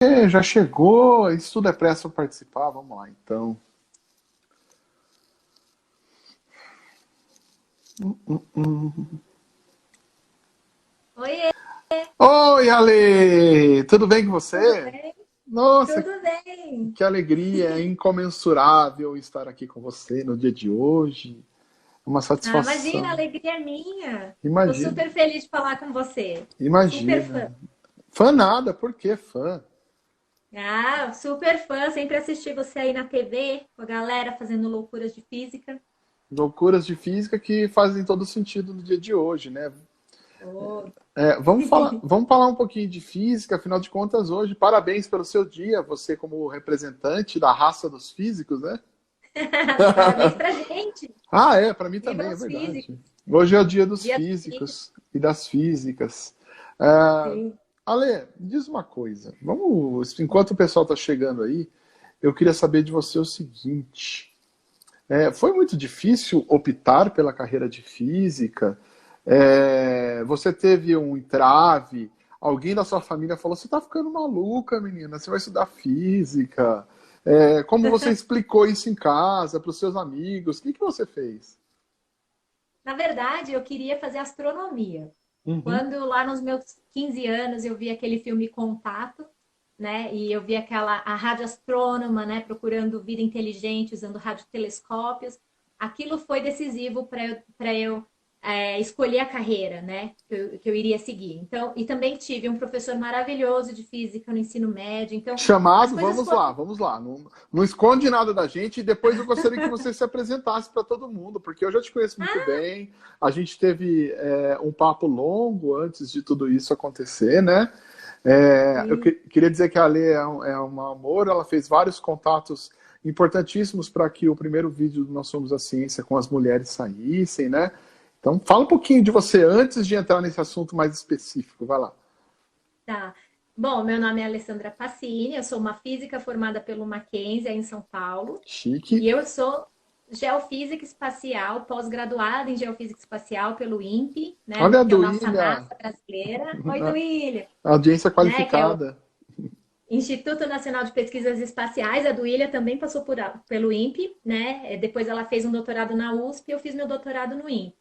Já chegou, isso tudo é pressa para participar, vamos lá então. Oiê, Oi, Ale! Tudo bem com tudo você? bem? Nossa, Tudo bem. que alegria, é incomensurável estar aqui com você no dia de hoje. É uma Ah, imagina, a satisfação. alegria é minha. Tô Imagina, super feliz de falar com você. Super imagina. fã. Fã nada, por que fã? Ah, super fã. Sempre assisti você aí na TV, com a galera fazendo loucuras de física. Loucuras de física que fazem todo sentido no dia de hoje, né? Oh. Vamos falar um pouquinho de física, afinal de contas, hoje, parabéns pelo seu dia, você como representante da raça dos físicos, né? Parabéns pra gente. Ah, é, para mim Viva também, é os verdade. físicos. Hoje é o dia dos Dia do físico. físicos e das físicas. Ah, Sim. Ale, diz uma coisa. Vamos, enquanto o pessoal está chegando aí, eu queria saber de você o seguinte: foi muito difícil optar pela carreira de física? Você teve um entrave? Alguém da sua família falou: você está ficando maluca, menina? Você vai estudar física? Como você explicou isso em casa para os seus amigos? O que que você fez? Na verdade, eu queria fazer astronomia. Uhum. Quando lá nos meus 15 anos eu vi aquele filme Contato, né? E eu vi a radioastrônoma, né, procurando vida inteligente usando radiotelescópios. Aquilo foi decisivo para eu escolher a carreira, né, que eu iria seguir. Então, e também tive um professor maravilhoso de física no ensino médio. Então, as Chamado, coisas vamos foram. lá, vamos lá. Não, não esconde nada da gente e depois eu gostaria que você se apresentasse para todo mundo, porque eu já te conheço muito Ah, bem. A gente teve um papo longo antes de tudo isso acontecer, né? sim. Queria dizer que a Ale é uma amor, ela fez vários contatos importantíssimos para que o primeiro vídeo do Nós Somos a Ciência com as mulheres saíssem, né? Então, fala um pouquinho de você antes de entrar nesse assunto mais específico. Vai lá. Tá. Bom, meu nome é Alessandra Passini, eu sou uma física formada pelo Mackenzie, aí em São Paulo, Chique. e eu sou geofísica espacial, pós-graduada em geofísica espacial pelo INPE, né, Olha a que é a nossa Duília, NASA brasileira. Oi, Duília, audiência né, que é o qualificada. Instituto Nacional de Pesquisas Espaciais. A Duília também passou pelo INPE, né? Depois ela fez um doutorado na USP, eu fiz meu doutorado no INPE.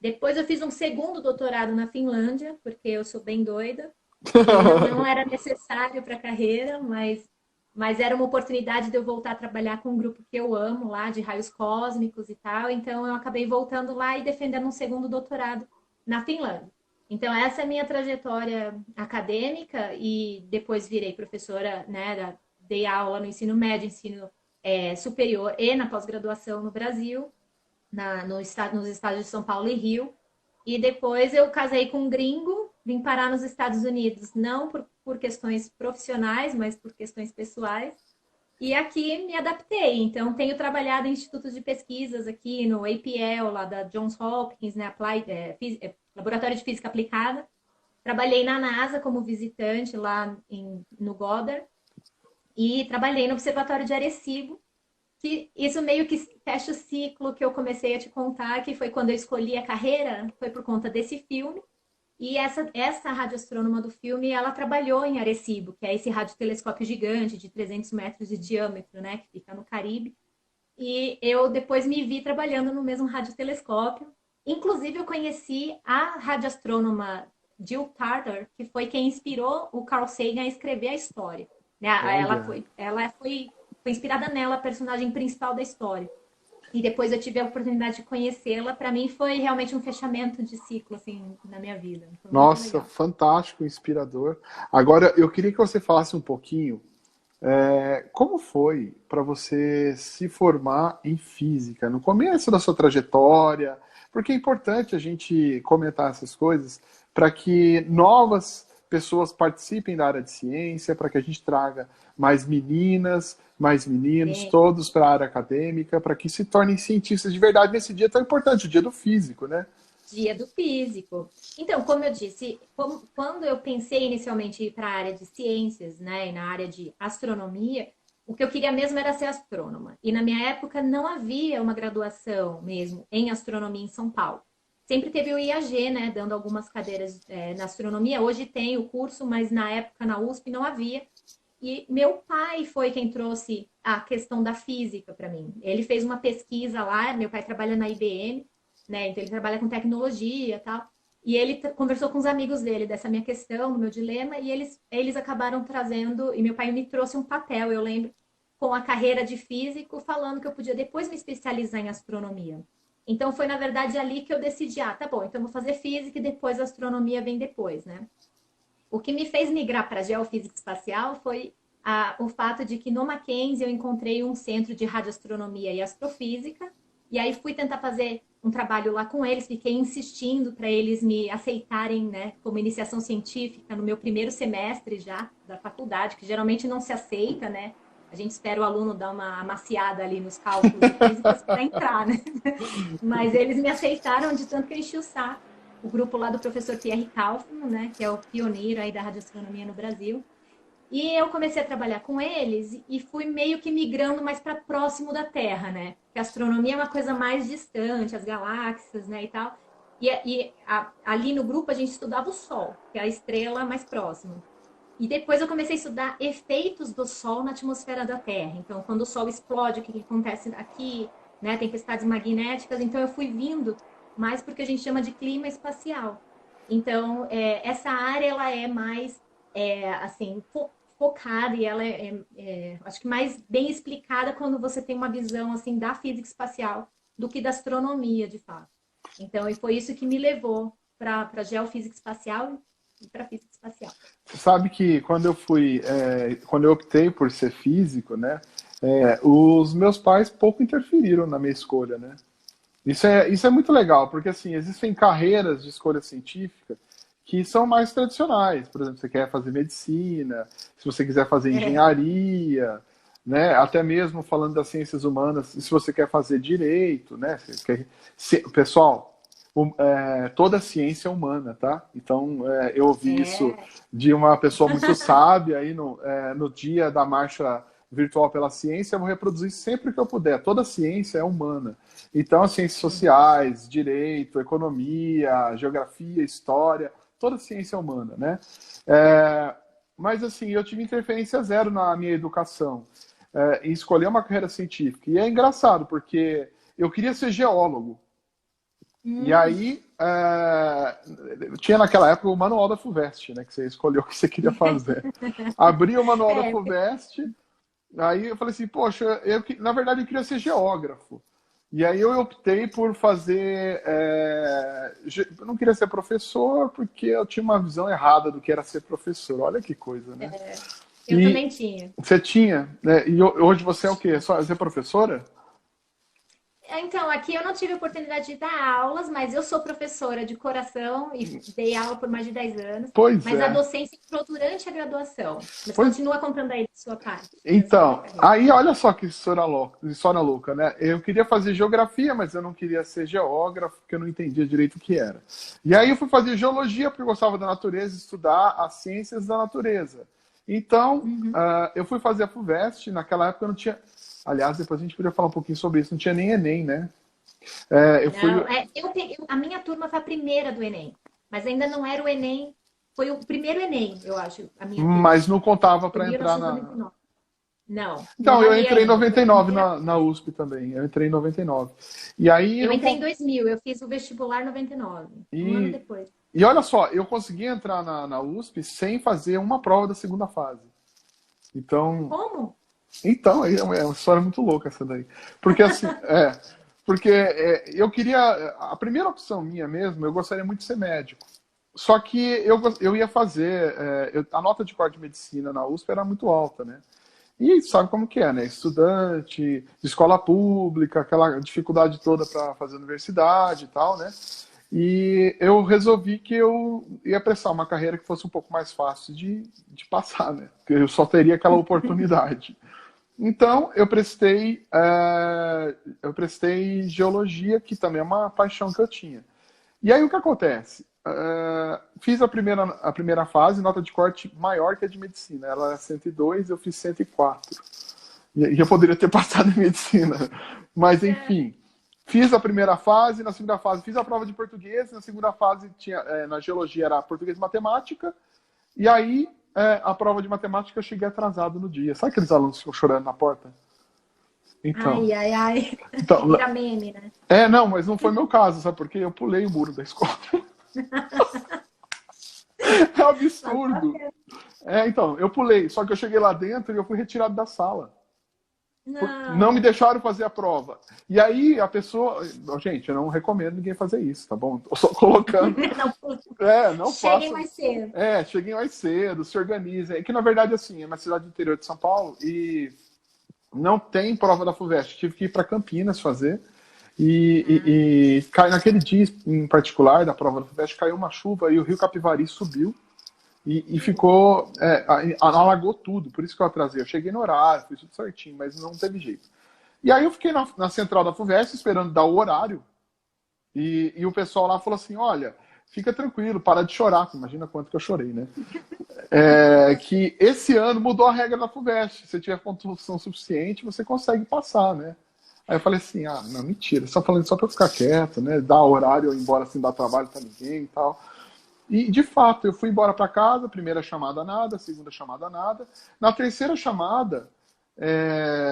Depois eu fiz um segundo doutorado na Finlândia, porque eu sou bem doida. E não era necessário para a carreira, mas era uma oportunidade de eu voltar a trabalhar com um grupo que eu amo lá, de raios cósmicos e tal. Então eu acabei voltando lá e defendendo um segundo doutorado na Finlândia. Então essa é a minha trajetória acadêmica e depois virei professora, né, dei aula no ensino médio, ensino superior e na pós-graduação no Brasil, no estado, nos estados de São Paulo e Rio. E depois eu casei com um gringo, vim parar nos Estados Unidos, não por questões profissionais, mas por questões pessoais. E aqui me adaptei. Então, tenho trabalhado em institutos de pesquisas aqui no APL, lá da Johns Hopkins, né, Laboratório de Física Aplicada. Trabalhei na NASA como visitante lá no Goddard. E trabalhei no Observatório de Arecibo, que isso meio que fecha o ciclo que eu comecei a te contar, que foi quando eu escolhi a carreira, foi por conta desse filme. E essa radioastrônoma do filme, ela trabalhou em Arecibo, que é esse radiotelescópio gigante de 300 metros de diâmetro, né, que fica no Caribe. E eu depois me vi trabalhando no mesmo radiotelescópio. Inclusive, eu conheci a radioastrônoma Jill Tarter, que foi quem inspirou o Carl Sagan a escrever a história. Né? Olha, Foi inspirada nela, a personagem principal da história. E depois eu tive a oportunidade de conhecê-la. Para mim, foi realmente um fechamento de ciclo assim na minha vida. Foi muito nossa, legal. fantástico, inspirador. Agora, eu queria que você falasse um pouquinho como foi para você se formar em física no começo da sua trajetória, porque é importante a gente comentar essas coisas para que novas pessoas participem da área de ciência, para que a gente traga mais meninas, mais meninos, Sim. todos para a área acadêmica, para que se tornem cientistas de verdade nesse dia tão importante, o dia do físico, né? Dia do físico. Então, como eu disse, quando eu pensei inicialmente em ir para a área de ciências, né, e na área de astronomia, o que eu queria mesmo era ser astrônoma. E na minha época não havia uma graduação mesmo em astronomia em São Paulo. Sempre teve o IAG, né, dando algumas cadeiras na astronomia. Hoje tem o curso, mas na época na USP não havia. E meu pai foi quem trouxe a questão da física para mim. Ele fez uma pesquisa lá, meu pai trabalha na IBM, né? Então ele trabalha com tecnologia e tal. E ele conversou com os amigos dele dessa minha questão, do meu dilema, e eles acabaram trazendo, e meu pai me trouxe um papel, eu lembro, com a carreira de físico, falando que eu podia depois me especializar em astronomia. Então foi, na verdade, ali que eu decidi, tá bom, então eu vou fazer física e depois a astronomia vem depois, né? O que me fez migrar para a geofísica espacial foi o fato de que no Mackenzie eu encontrei um centro de radioastronomia e astrofísica, e aí fui tentar fazer um trabalho lá com eles, fiquei insistindo para eles me aceitarem, né, como iniciação científica no meu primeiro semestre já da faculdade, que geralmente não se aceita, né? A gente espera o aluno dar uma amaciada ali nos cálculos de física para entrar, né? Mas eles me aceitaram de tanto que eu enchi o saco. O grupo lá do professor Pierre Kaufmann, né, que é o pioneiro aí da radioastronomia no Brasil. E eu comecei a trabalhar com eles e fui meio que migrando mais para próximo da Terra, né? Porque a astronomia é uma coisa mais distante, as galáxias, né, e tal. Ali no grupo a gente estudava o Sol, que é a estrela mais próxima. E depois eu comecei a estudar efeitos do Sol na atmosfera da Terra. Então, quando o Sol explode, o que acontece aqui, né? Tempestades magnéticas. Então, eu fui vindo mais porque a gente chama de clima espacial. Então, essa área ela é mais assim focada e ela acho que mais bem explicada quando você tem uma visão assim da física espacial do que da astronomia, de fato. Então, e foi isso que me levou para a geofísica espacial e para a física espacial. Você sabe que quando eu optei por ser físico, né, os meus pais pouco interferiram na minha escolha, né? Isso é muito legal, porque assim, existem carreiras de escolha científica que são mais tradicionais. Por exemplo, você quer fazer medicina, se você quiser fazer engenharia, né? Até mesmo falando das ciências humanas, se você quer fazer direito, né? Pessoal, toda ciência é humana, tá? Então, eu ouvi isso de uma pessoa muito sábia aí no dia da marcha virtual pela ciência, eu vou reproduzir sempre que eu puder. Toda ciência é humana. Então, as ciências sociais, direito, economia, geografia, história, toda ciência é humana, né? Mas, assim, eu tive interferência zero na minha educação em escolher uma carreira científica. E é engraçado, porque eu queria ser geólogo. E aí, tinha naquela época o manual da FUVEST, né? Que você escolheu o que você queria fazer. Abri o manual da FUVEST, aí eu falei assim, poxa, na verdade eu queria ser geógrafo. E aí eu optei por fazer... eu não queria ser professor porque eu tinha uma visão errada do que era ser professor. Olha que coisa, né? Eu também tinha. Você tinha, né? E hoje você é o quê? Você é professora? Então, aqui eu não tive a oportunidade de dar aulas, mas eu sou professora de coração e dei aula por mais de 10 anos. Mas a docência entrou durante a graduação. Mas continua contando aí de sua parte. Então, aí olha só que história louca, né? Eu queria fazer geografia, mas eu não queria ser geógrafo, porque eu não entendia direito o que era. E aí eu fui fazer geologia, porque eu gostava da natureza, estudar as ciências da natureza. Então, eu fui fazer a FUVEST, naquela época eu não tinha... Aliás, depois a gente podia falar um pouquinho sobre isso. Não tinha nem Enem, né? A minha turma foi a primeira do Enem. Mas ainda não era o Enem. Foi o primeiro Enem, eu acho. Mas não contava para entrar na... Não. Então, eu entrei em 99 na USP também. Eu entrei em 99. E aí, eu entrei em 2000. Eu fiz o vestibular em 99. Um ano depois. E olha só, eu consegui entrar na USP sem fazer uma prova da segunda fase. Então... Como? Então, é uma história muito louca essa daí. Porque assim, eu queria... A primeira opção minha mesmo, eu gostaria muito de ser médico. Só que eu ia fazer... a nota de corte de medicina na USP era muito alta, né? E sabe como que é, né? Estudante, de escola pública, aquela dificuldade toda para fazer universidade e tal, né? E eu resolvi que eu ia prestar uma carreira que fosse um pouco mais fácil de passar, né? Porque eu só teria aquela oportunidade. Então, eu prestei geologia, que também é uma paixão que eu tinha. E aí, o que acontece? Fiz a primeira fase, nota de corte maior que a de medicina. Ela era 102, eu fiz 104. E eu poderia ter passado em medicina. Mas, enfim, fiz a primeira fase, na segunda fase fiz a prova de português, na segunda fase, na geologia era português e matemática. E aí, a prova de matemática eu cheguei atrasado no dia. Sabe aqueles alunos que ficam chorando na porta? Então, Ai, ai, ai. então, Vira meme, né? não, mas não foi meu caso, sabe por quê? Eu pulei o muro da escola. É absurdo. Então, eu pulei, só que eu cheguei lá dentro e eu fui retirado da sala. Não me Não. deixaram fazer a prova. E aí a pessoa. Gente, eu não recomendo ninguém fazer isso, tá bom? Tô só colocando. Não Cheguem façam. mais cedo. Cheguem mais cedo, se organizem. É que na verdade, assim, é uma cidade do interior de São Paulo e não tem prova da FUVEST. Tive que ir para Campinas fazer. E naquele dia em particular da prova da FUVEST caiu uma chuva e o rio Capivari subiu. E ficou, alagou tudo, por isso que eu atrasei. Eu cheguei no horário, fiz tudo certinho, mas não teve jeito. E aí eu fiquei na central da FUVEST esperando dar o horário, e o pessoal lá falou assim, olha, fica tranquilo, para de chorar. Imagina quanto que eu chorei, né? Que esse ano mudou a regra da FUVEST. Se você tiver pontuação suficiente, você consegue passar, né? Aí eu falei assim, não, mentira, só falando só para eu ficar quieto, né? Dar horário, ir embora sem dar trabalho para ninguém e tal. E, de fato, eu fui embora para casa, primeira chamada nada, segunda chamada nada. Na terceira chamada,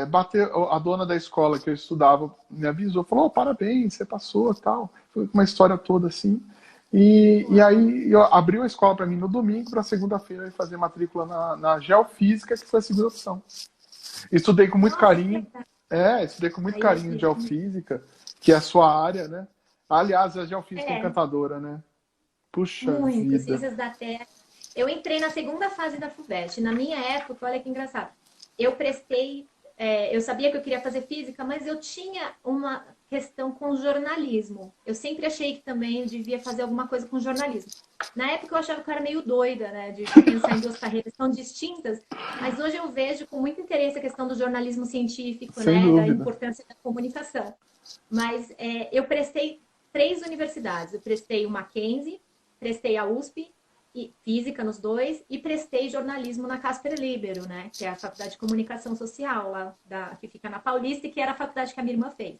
bateu, a dona da escola que eu estudava me avisou, falou, parabéns, você passou e tal. Foi uma história toda assim. E aí eu abriu a escola para mim no domingo, para segunda-feira eu ia fazer matrícula na Geofísica, que foi a segunda opção. Estudei com muito carinho. Estudei com muito carinho de Geofísica, que é a sua área, né? Aliás, a Geofísica é encantadora, né? Puxa Muito, vida. Ciências da Terra. Eu entrei na segunda fase da FUVEST. Na minha época, olha que engraçado. Eu prestei, eu sabia que eu queria fazer física, mas eu tinha uma questão com jornalismo. Eu sempre achei que também eu devia fazer alguma coisa com jornalismo. Na época eu achava que eu era meio doida, né, de pensar em duas carreiras tão distintas, mas hoje eu vejo com muito interesse a questão do jornalismo científico, Sem né, da dúvida. importância da comunicação. Mas eu prestei 3 universidades. Eu prestei o Mackenzie, prestei a USP, e física nos dois, e prestei jornalismo na Casper Libero, né? Que é a Faculdade de Comunicação Social, lá que fica na Paulista, e que era a faculdade que a minha irmã fez.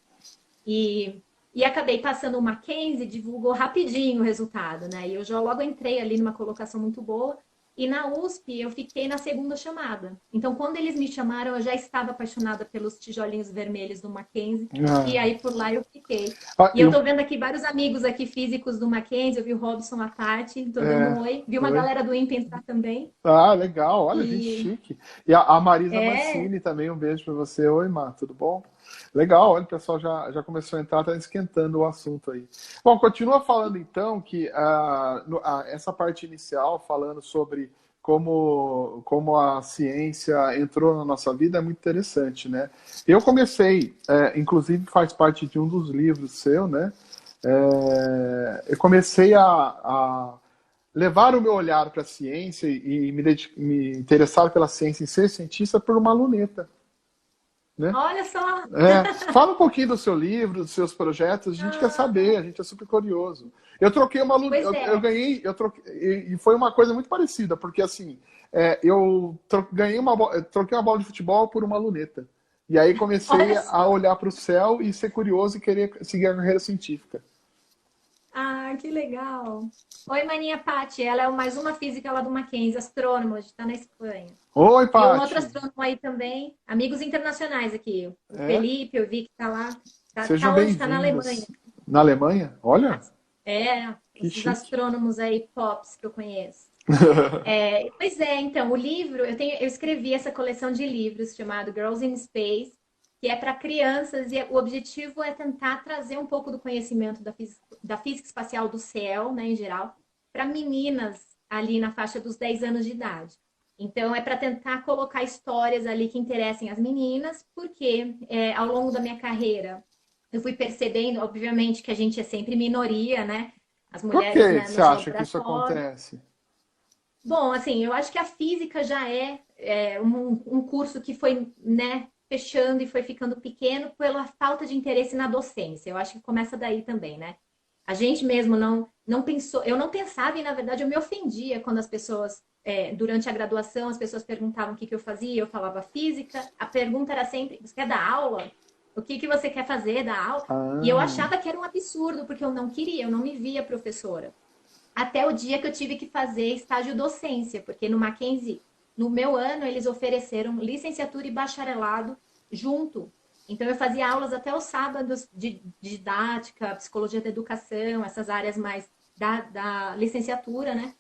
E acabei passando o Mackenzie, divulgou rapidinho o resultado, né? E eu já logo entrei ali numa colocação muito boa. E na USP eu fiquei na segunda chamada. Então, quando eles me chamaram, eu já estava apaixonada pelos tijolinhos vermelhos do Mackenzie. E aí, por lá, eu fiquei. E eu tô vendo aqui vários amigos aqui físicos do Mackenzie. Eu vi o Robson à tarde, tô dando um oi. Vi uma galera do INPE entrar também. Legal. Olha, gente chique. E a Marisa Mancini também, um beijo para você. Oi, Mar, tudo bom? Legal, olha, o pessoal já começou a entrar, tá esquentando o assunto aí. Bom, continua falando então que essa parte inicial, falando sobre como a ciência entrou na nossa vida, é muito interessante, né? Eu comecei, inclusive faz parte de um dos livros seu, né? Eu comecei a levar o meu olhar para a ciência e me interessar pela ciência e ser cientista por uma luneta. Né? Olha só! Fala um pouquinho do seu livro, dos seus projetos, a gente quer saber, a gente é super curioso. Eu troquei uma luneta, eu troquei, e foi uma coisa muito parecida, porque assim, eu troquei uma bola de futebol por uma luneta. E aí comecei a olhar para o céu e ser curioso e querer seguir a carreira científica. Ah, que legal! Oi, maninha Paty, ela é mais uma física lá do Mackenzie, astrônoma, está na Espanha. Oi, Paty! E um outro astrônomo aí também, amigos internacionais aqui. O Felipe, eu vi que está lá. Sejam bem-vindos. Está na Alemanha. Na Alemanha? Olha! Esses astrônomos aí pops que eu conheço. Pois então, o livro, eu escrevi essa coleção de livros chamado Girls in Space, que é para crianças, e o objetivo é tentar trazer um pouco do conhecimento da física espacial do céu, né, em geral, para meninas ali na faixa dos 10 anos de idade. Então, é para tentar colocar histórias ali que interessem as meninas, porque ao longo da minha carreira, eu fui percebendo, obviamente, que a gente é sempre minoria, né? As mulheres, por que né, você acha que isso acontece? Bom, assim, eu acho que a física já é um curso que foi, né, fechando e foi ficando pequeno pela falta de interesse na docência. Eu acho que começa daí também, né? A gente mesmo não pensou, eu não pensava e, na verdade, eu me ofendia quando as pessoas, durante a graduação, as pessoas perguntavam o que eu fazia, eu falava física. A pergunta era sempre, você quer dar aula? O que você quer fazer, dar aula? E eu achava que era um absurdo, porque eu não queria, eu não me via professora. até o dia que eu tive que fazer estágio docência, porque no Mackenzie, no meu ano, eles ofereceram licenciatura e bacharelado junto. Então, eu fazia aulas até os sábados de didática, psicologia da educação, essas áreas mais da licenciatura, né?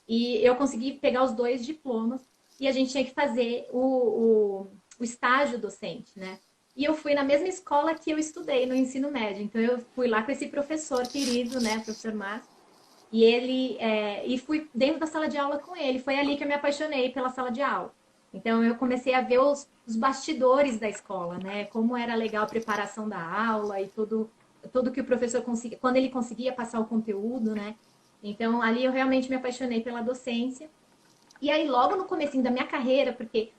E eu consegui pegar os dois diplomas e a gente tinha que fazer o estágio docente, né? E eu fui na mesma escola que eu estudei no ensino médio. Então, eu fui lá com esse professor querido, né, professor Márcio, e e fui dentro da sala de aula com ele. Foi ali que eu me apaixonei pela sala de aula. Então eu comecei a ver os bastidores da escola, né? Como era legal a preparação da aula e tudo que o professor conseguia, quando ele conseguia passar o conteúdo, né? Então ali eu realmente me apaixonei pela docência. E aí logo no comecinho da minha carreira, porque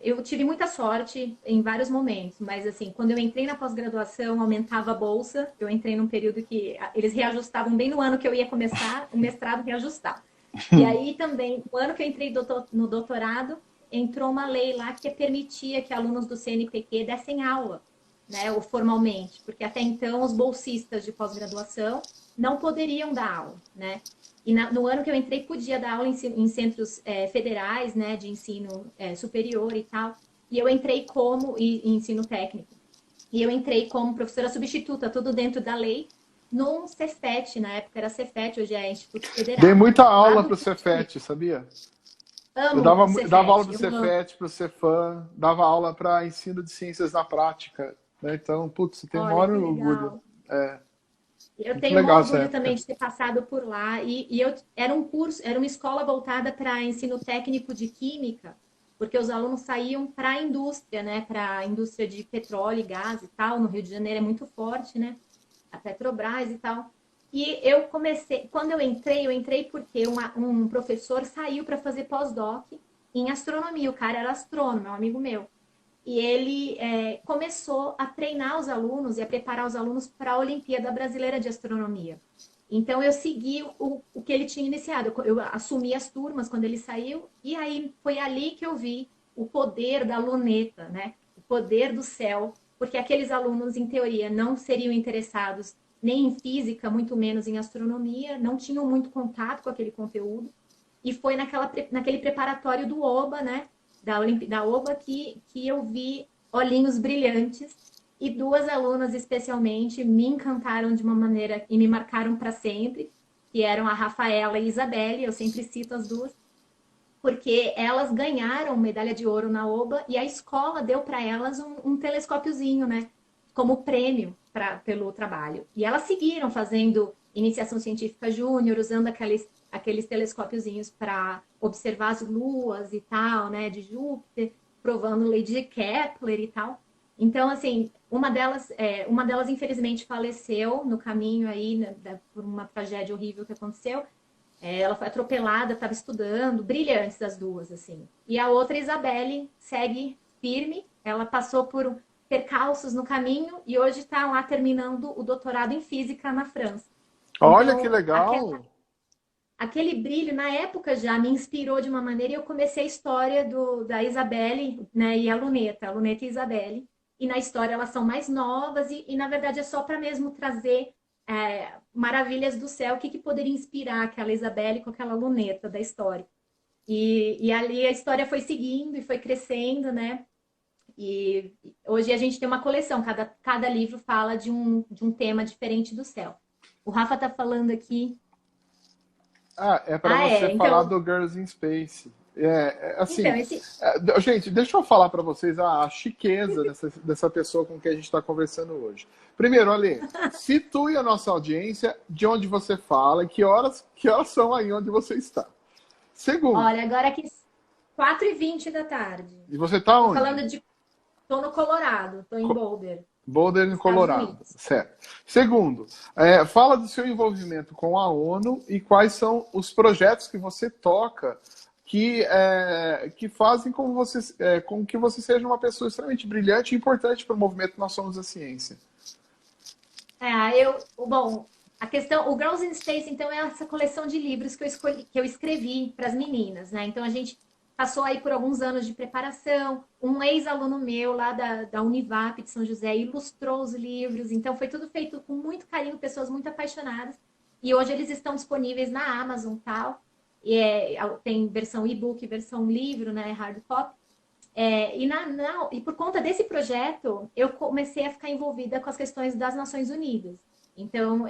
eu tive muita sorte em vários momentos, mas assim, quando eu entrei na pós-graduação, aumentava a bolsa. Eu entrei num período que eles reajustavam bem no ano que eu ia começar, o mestrado reajustar. E aí também, no ano que eu entrei no doutorado, entrou uma lei lá que permitia que alunos do CNPq dessem aula, né, ou formalmente, porque até então os bolsistas de pós-graduação não poderiam dar aula, né? E no ano que eu entrei, podia dar aula em centros federais, né, de ensino superior e tal. E eu entrei como em ensino técnico. E eu entrei como professora substituta, tudo dentro da lei, num Cefet, na época era Cefet, hoje é Instituto Dei Federal, muita lá aula do pro Rio de Janeiro. Cefet, sabia? Eu Amo dava, o dava aula Cefet, do eu amo. Cefet, pro Cefam, dava aula para ensino de ciências na prática, né? Então, putz, eu tenho o Olha maior que orgulho. legal. É, Eu muito tenho o maior legal essa orgulho também época. de ter passado por lá. E eu era um curso, era uma escola voltada para ensino técnico de química, porque os alunos saíam para a indústria, né? Para a indústria de petróleo e gás e tal. No Rio de Janeiro é muito forte, né? A Petrobras e tal. E eu comecei, quando eu entrei porque um professor saiu para fazer pós-doc em astronomia. O cara era astrônomo, é um amigo meu. E ele começou a treinar os alunos e a preparar os alunos para a Olimpíada Brasileira de Astronomia. Então, eu segui o que ele tinha iniciado. Eu assumi as turmas quando ele saiu, e aí foi ali que eu vi o poder da luneta, né? O poder do céu, porque aqueles alunos, em teoria, não seriam interessados nem em física, muito menos em astronomia, não tinham muito contato com aquele conteúdo. E foi naquele preparatório do OBA, né? Da OBA que eu vi olhinhos brilhantes e duas alunas especialmente me encantaram de uma maneira e me marcaram para sempre, que eram a Rafaela e a Isabelle, eu sempre cito as duas, porque elas ganharam medalha de ouro na OBA e a escola deu para elas um telescópiozinho, né? Como prêmio pelo trabalho. E elas seguiram fazendo iniciação científica júnior, usando aqueles telescópiozinhos para observar as luas e tal, né? De Júpiter, provando lei de Kepler e tal. Então, assim, uma delas infelizmente faleceu no caminho aí, né, por uma tragédia horrível que aconteceu. Ela foi atropelada, estava estudando, brilhantes as duas, assim. E a outra, Isabelle, segue firme. Ela passou por percalços no caminho e hoje está lá terminando o doutorado em física na França. Olha que Então, legal! aquele brilho, na época já me inspirou de uma maneira e eu comecei a história da Isabelle, né, e a Luneta e a Isabelle. E na história elas são mais novas e na verdade é só para mesmo trazer maravilhas do céu, o que poderia inspirar aquela Isabelle com aquela luneta da história. E ali a história foi seguindo e foi crescendo, né? E hoje a gente tem uma coleção, cada livro fala de um tema diferente do céu. O Rafa tá falando aqui. Ah, é para Ah, você é. falar Então, do Girls in Space. então Assim, esse. gente, deixa eu falar para vocês a chiqueza dessa pessoa com quem a gente está conversando hoje. Primeiro, Ale, situe a nossa audiência de onde você fala e que horas são aí onde você está. Segundo, Olha, agora aqui 4h20 da tarde. e você está Tô onde? falando de. Tô no Colorado, tô em Boulder, Boulder, em Estados Colorado, Unidos. certo. Segundo, fala do seu envolvimento com a ONU e quais são os projetos que você toca que fazem com que você seja uma pessoa extremamente brilhante e importante para o movimento Nós Somos a Ciência. Bom, a questão, o Girls in Space, então, é essa coleção de livros que eu escrevi para as meninas, né? Então, a gente passou aí por alguns anos de preparação. Um ex-aluno meu lá da Univap de São José ilustrou os livros. Então, foi tudo feito com muito carinho, pessoas muito apaixonadas. e hoje eles estão disponíveis na Amazon e tal. E tem versão e-book, versão livro, né, hard copy. E por conta desse projeto, eu comecei a ficar envolvida com as questões das Nações Unidas. Então,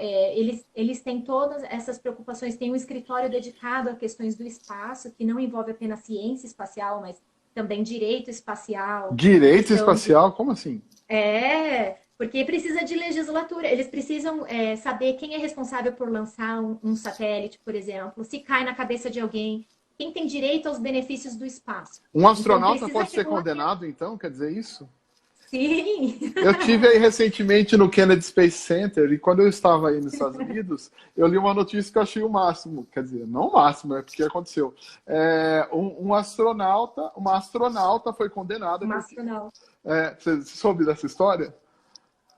eles têm todas essas preocupações, tem um escritório dedicado a questões do espaço, que não envolve apenas ciência espacial, mas também direito espacial. Direito espacial? Como assim? Porque precisa de legislatura. Eles precisam saber quem é responsável por lançar um satélite, por exemplo, se cai na cabeça de alguém, quem tem direito aos benefícios do espaço. Um astronauta então, pode ser condenado, então? Quer dizer isso? Sim. Eu tive aí recentemente no Kennedy Space Center e quando eu estava aí nos Estados Unidos, eu li uma notícia que eu achei o máximo. Quer dizer, não o máximo, é porque aconteceu. Uma astronauta foi condenada. Uma astronauta. Você soube dessa história?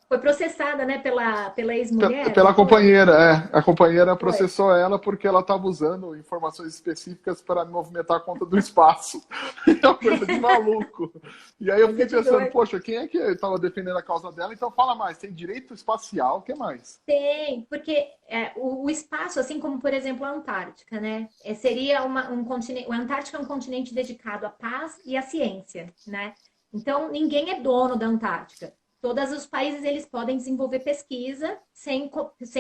Foi processada, né, pela ex-mulher? Pela companheira, A companheira processou ela porque ela estava usando informações específicas para movimentar a conta do espaço. É uma coisa de maluco. E aí eu fiquei pensando, poxa, quem é que estava defendendo a causa dela? Então fala mais, tem direito espacial, o que mais? Tem, porque o espaço, assim como, por exemplo, a Antártica, né? Seria um continente... A Antártica é um continente dedicado à paz e à ciência, né? Então, ninguém é dono da Antártica. Todos os países eles podem desenvolver pesquisa sem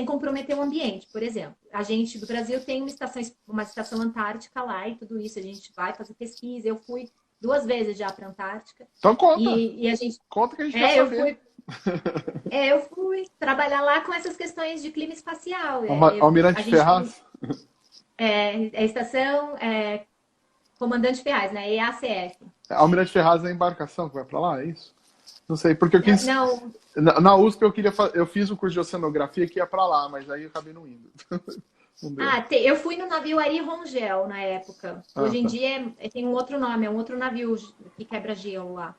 comprometer o ambiente. Por exemplo, a gente do Brasil tem uma estação antártica lá e tudo isso. A gente vai fazer pesquisa. Eu fui 2 vezes já para a Antártica. Então conta. E a gente... Conta que a gente quer saber. Eu fui trabalhar lá com essas questões de clima espacial. Almirante Ferraz? A estação Comandante Ferraz, né? EACF. Almirante Ferraz é a embarcação que vai para lá, é isso? Não sei, porque eu quis... Não. Na USP eu fiz o curso de oceanografia que ia para lá, mas aí eu acabei não indo. Eu fui no navio Ari Rongel na época. Hoje em dia tem um outro nome, é um outro navio que quebra gelo lá.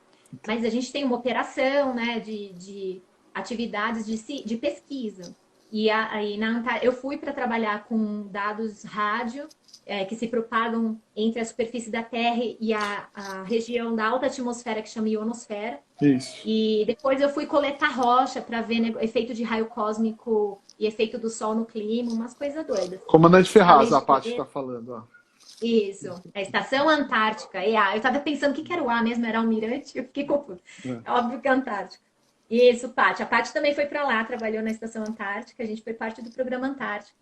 Mas a gente tem uma operação, né, de atividades de pesquisa. E aí eu fui para trabalhar com dados rádio que se propagam entre a superfície da Terra e a região da alta atmosfera que chama ionosfera. Isso. E depois eu fui coletar rocha para ver efeito de raio cósmico e efeito do Sol no clima, umas coisas doidas. Comandante Ferraz, a Paty está falando. Ó. Isso, a Estação Antártica. Eu estava pensando o que era o A mesmo, era Almirante, eu fiquei confuso. Óbvio que é Antártica. Isso, Paty. A Paty também foi para lá, trabalhou na Estação Antártica, a gente foi parte do programa Antártico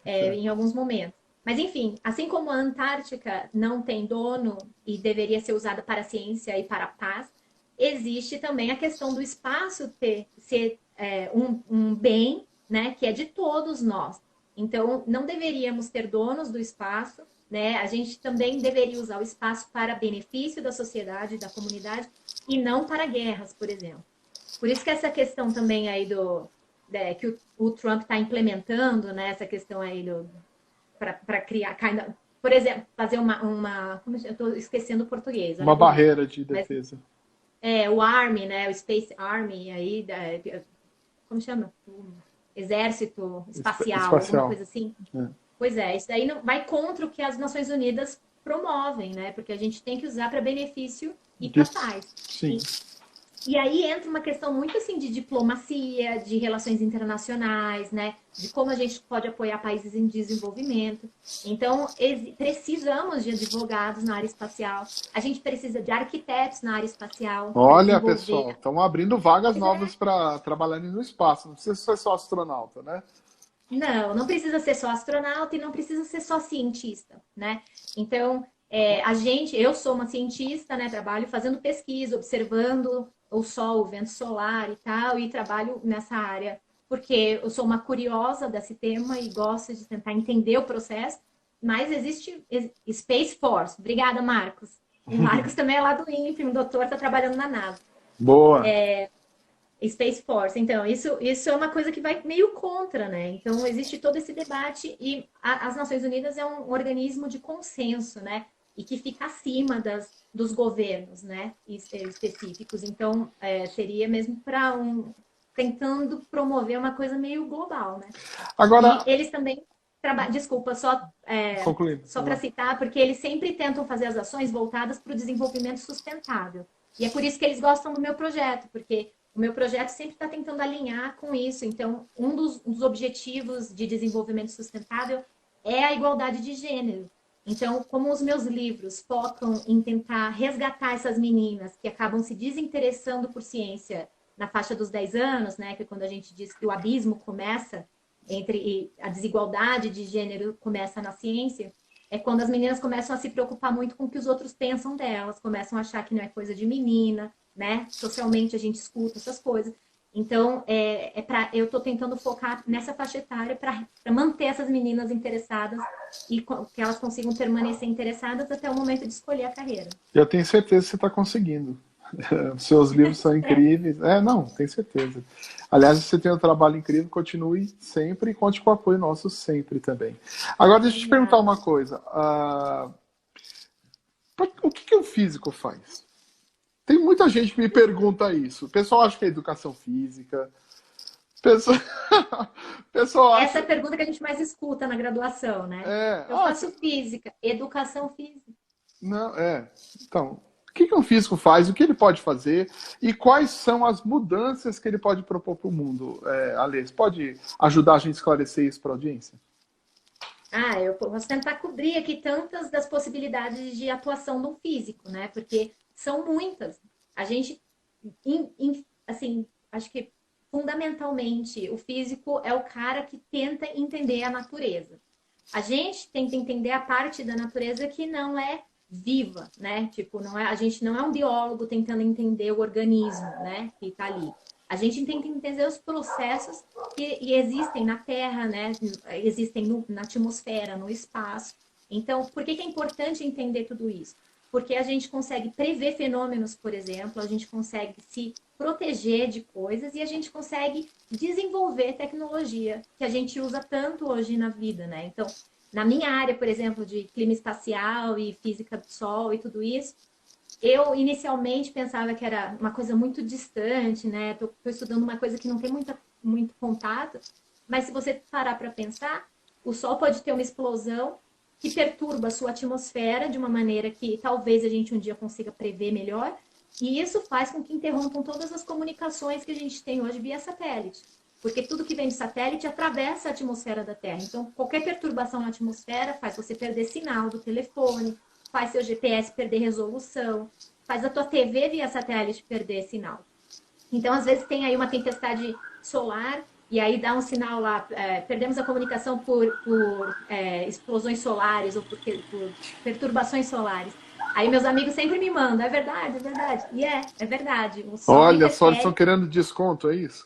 em alguns momentos. Mas, enfim, assim como a Antártica não tem dono e deveria ser usada para a ciência e para a paz, existe também a questão do espaço ser um bem, né, que é de todos nós. Então, não deveríamos ter donos do espaço, né? A gente também deveria usar o espaço para benefício da sociedade, da comunidade, e não para guerras, por exemplo. Por isso que essa questão também aí que o Trump está implementando, né, essa questão aí para criar, por exemplo, fazer como eu estou esquecendo o português. Uma barreira de defesa. O Army, né, o Space Army, aí, como chama? Exército espacial, alguma coisa assim. Pois isso daí vai contra o que as Nações Unidas promovem, né, porque a gente tem que usar para benefício e para paz. Sim. E aí entra uma questão muito assim de diplomacia, de relações internacionais, né? De como a gente pode apoiar países em desenvolvimento. Então, precisamos de advogados na área espacial. A gente precisa de arquitetos na área espacial. Olha, pessoal, estamos abrindo vagas novas para trabalharem no espaço. Não precisa ser só astronauta, né? Não precisa ser só astronauta e não precisa ser só cientista, né? Então, eu sou uma cientista, né? Trabalho fazendo pesquisa, observando o sol, o vento solar e tal, e trabalho nessa área porque eu sou uma curiosa desse tema e gosto de tentar entender o processo, mas existe Space Force. Obrigada, Marcos. O Marcos também é lá do INPE, o doutor está trabalhando na NASA. Boa! Space Force. Então, isso é uma coisa que vai meio contra, né? Então, existe todo esse debate e as Nações Unidas é um organismo de consenso, né? E que fica acima dos governos, né, específicos. Então, seria mesmo para tentando promover uma coisa meio global, né? Agora... E eles também trabalham... Desculpa, só para citar, porque eles sempre tentam fazer as ações voltadas para o desenvolvimento sustentável. E é por isso que eles gostam do meu projeto, porque o meu projeto sempre está tentando alinhar com isso. Então, um dos objetivos de desenvolvimento sustentável é a igualdade de gênero. Então, como os meus livros focam em tentar resgatar essas meninas que acabam se desinteressando por ciência na faixa dos 10 anos, né, que é quando a gente diz que o abismo começa entre a desigualdade de gênero começa na ciência, é quando as meninas começam a se preocupar muito com o que os outros pensam delas, começam a achar que não é coisa de menina, né? Socialmente a gente escuta essas coisas. Então, eu estou tentando focar nessa faixa etária para manter essas meninas interessadas e que elas consigam permanecer interessadas até o momento de escolher a carreira. Eu tenho certeza que você está conseguindo. Os seus livros são incríveis. Não, tenho certeza. Aliás, você tem um trabalho incrível, continue sempre e conte com o apoio nosso sempre também. Agora, deixa eu te perguntar uma coisa. O que o físico faz? Tem muita gente que me pergunta isso. O pessoal acha que é educação física. Pessoal acha... Essa é a pergunta que a gente mais escuta na graduação, né? Eu faço física, educação física. Não, Então, o que um físico faz? O que ele pode fazer? E quais são as mudanças que ele pode propor para o mundo? Ale, você pode ajudar a gente a esclarecer isso para a audiência? Eu posso tentar cobrir aqui tantas das possibilidades de atuação do físico, né? Porque são muitas. A gente, assim, acho que fundamentalmente o físico é o cara que tenta entender a natureza. A gente tenta entender a parte da natureza que não é viva, né? Tipo, a gente não é um biólogo tentando entender o organismo, né? Que está ali. A gente tenta entender os processos que existem na Terra, né? Existem na atmosfera, no espaço. Então, por que é importante entender tudo isso? Porque a gente consegue prever fenômenos, por exemplo, a gente consegue se proteger de coisas e a gente consegue desenvolver tecnologia que a gente usa tanto hoje na vida, né? Então, na minha área, por exemplo, de clima espacial e física do Sol e tudo isso, eu inicialmente pensava que era uma coisa muito distante, né? Estou estudando uma coisa que não tem muito contato, mas se você parar para pensar, o Sol pode ter uma explosão que perturba a sua atmosfera de uma maneira que talvez a gente um dia consiga prever melhor, e isso faz com que interrompam todas as comunicações que a gente tem hoje via satélite. Porque tudo que vem de satélite atravessa a atmosfera da Terra. Então, qualquer perturbação na atmosfera faz você perder sinal do telefone, faz seu GPS perder resolução, faz a tua TV via satélite perder sinal. Então, às vezes, tem aí uma tempestade solar e aí dá um sinal lá, perdemos a comunicação por explosões solares ou por perturbações solares. Aí meus amigos sempre me mandam, é verdade, é verdade. E é verdade. O sol Olha só, eles estão querendo desconto, é isso?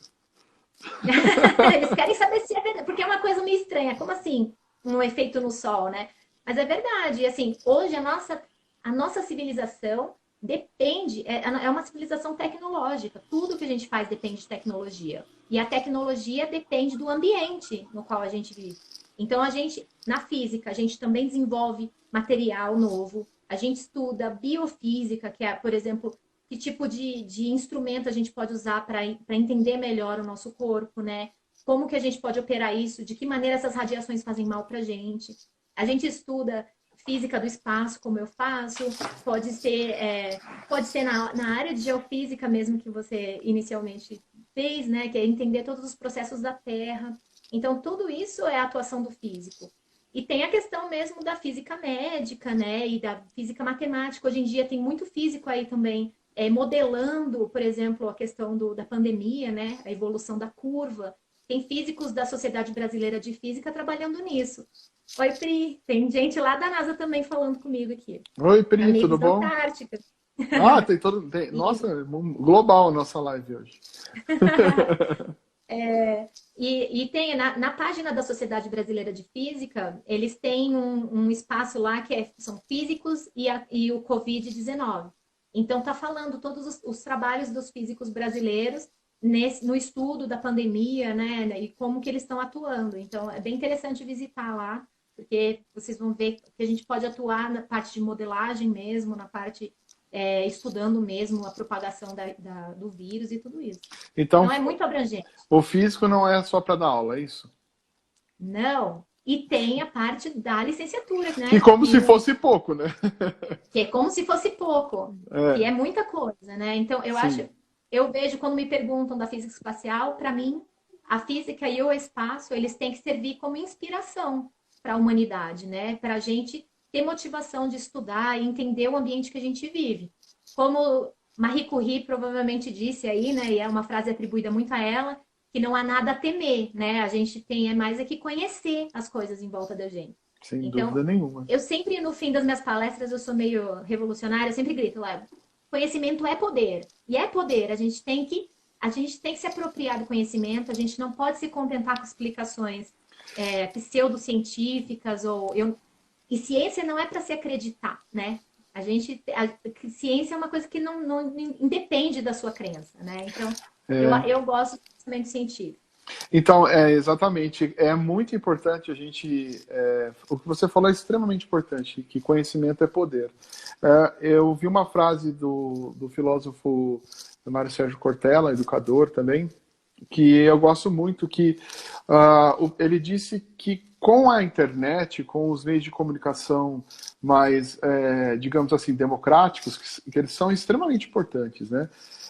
Eles querem saber se é verdade, porque é uma coisa meio estranha. Como assim, um efeito no sol, né? Mas é verdade. E assim, hoje a nossa civilização depende, é uma civilização tecnológica. Tudo que a gente faz depende de tecnologia. E a tecnologia depende do ambiente no qual a gente vive. Então, na física, a gente também desenvolve material novo. A gente estuda biofísica, que é, por exemplo, que tipo de instrumento a gente pode usar para entender melhor o nosso corpo, né? Como que a gente pode operar isso? De que maneira essas radiações fazem mal para a gente? A gente estuda física do espaço, como eu faço. Pode ser na área de geofísica mesmo que você inicialmente fez, né? Que é entender todos os processos da Terra. Então, tudo isso é a atuação do físico. E tem a questão mesmo da física médica, né? E da física matemática. Hoje em dia tem muito físico aí também modelando, por exemplo, a questão da pandemia, né? A evolução da curva. Tem físicos da Sociedade Brasileira de Física trabalhando nisso. Oi, Pri. Tem gente lá da NASA também falando comigo aqui. Oi, Pri, Amigos tudo bom? da Antártica. Nossa, global a nossa live hoje. E tem na página da Sociedade Brasileira de Física, eles têm um espaço lá que são físicos e o Covid-19. Então, está falando todos os trabalhos dos físicos brasileiros no estudo da pandemia, né? E como que eles estão atuando. Então, é bem interessante visitar lá, porque vocês vão ver que a gente pode atuar na parte de modelagem mesmo, na parte estudando mesmo a propagação do vírus e tudo isso. Então, é muito abrangente. O físico não é só para dar aula, é isso? Não. E tem a parte da licenciatura, né? Que como se fosse pouco, né? Que é como se fosse pouco. Que é muita coisa, né? Então, eu acho... eu vejo quando me perguntam da física espacial, para mim, a física e o espaço, eles têm que servir como inspiração para a humanidade, né? Para a gente ter motivação de estudar e entender o ambiente que a gente vive. Como Marie Curie provavelmente disse aí, né? E é uma frase atribuída muito a ela, que não há nada a temer, né? A gente tem mais é que conhecer as coisas em volta da gente. Sem Então, dúvida nenhuma. eu sempre, no fim das minhas palestras, eu sou meio revolucionária, eu sempre grito lá, conhecimento é poder. E é poder, a gente tem que se apropriar do conhecimento, a gente não pode se contentar com explicações pseudocientíficas e ciência não é para se acreditar, né? Ciência é uma coisa que não independe da sua crença, né? Então, eu gosto do conhecimento científico. Então, exatamente, é muito importante a gente, o que você falou é extremamente importante, que conhecimento é poder. Eu vi uma frase do filósofo Mário Sérgio Cortella, educador também, que eu gosto muito, que ele disse que com a internet, com os meios de comunicação mais, digamos assim, democráticos, que eles são extremamente importantes, né?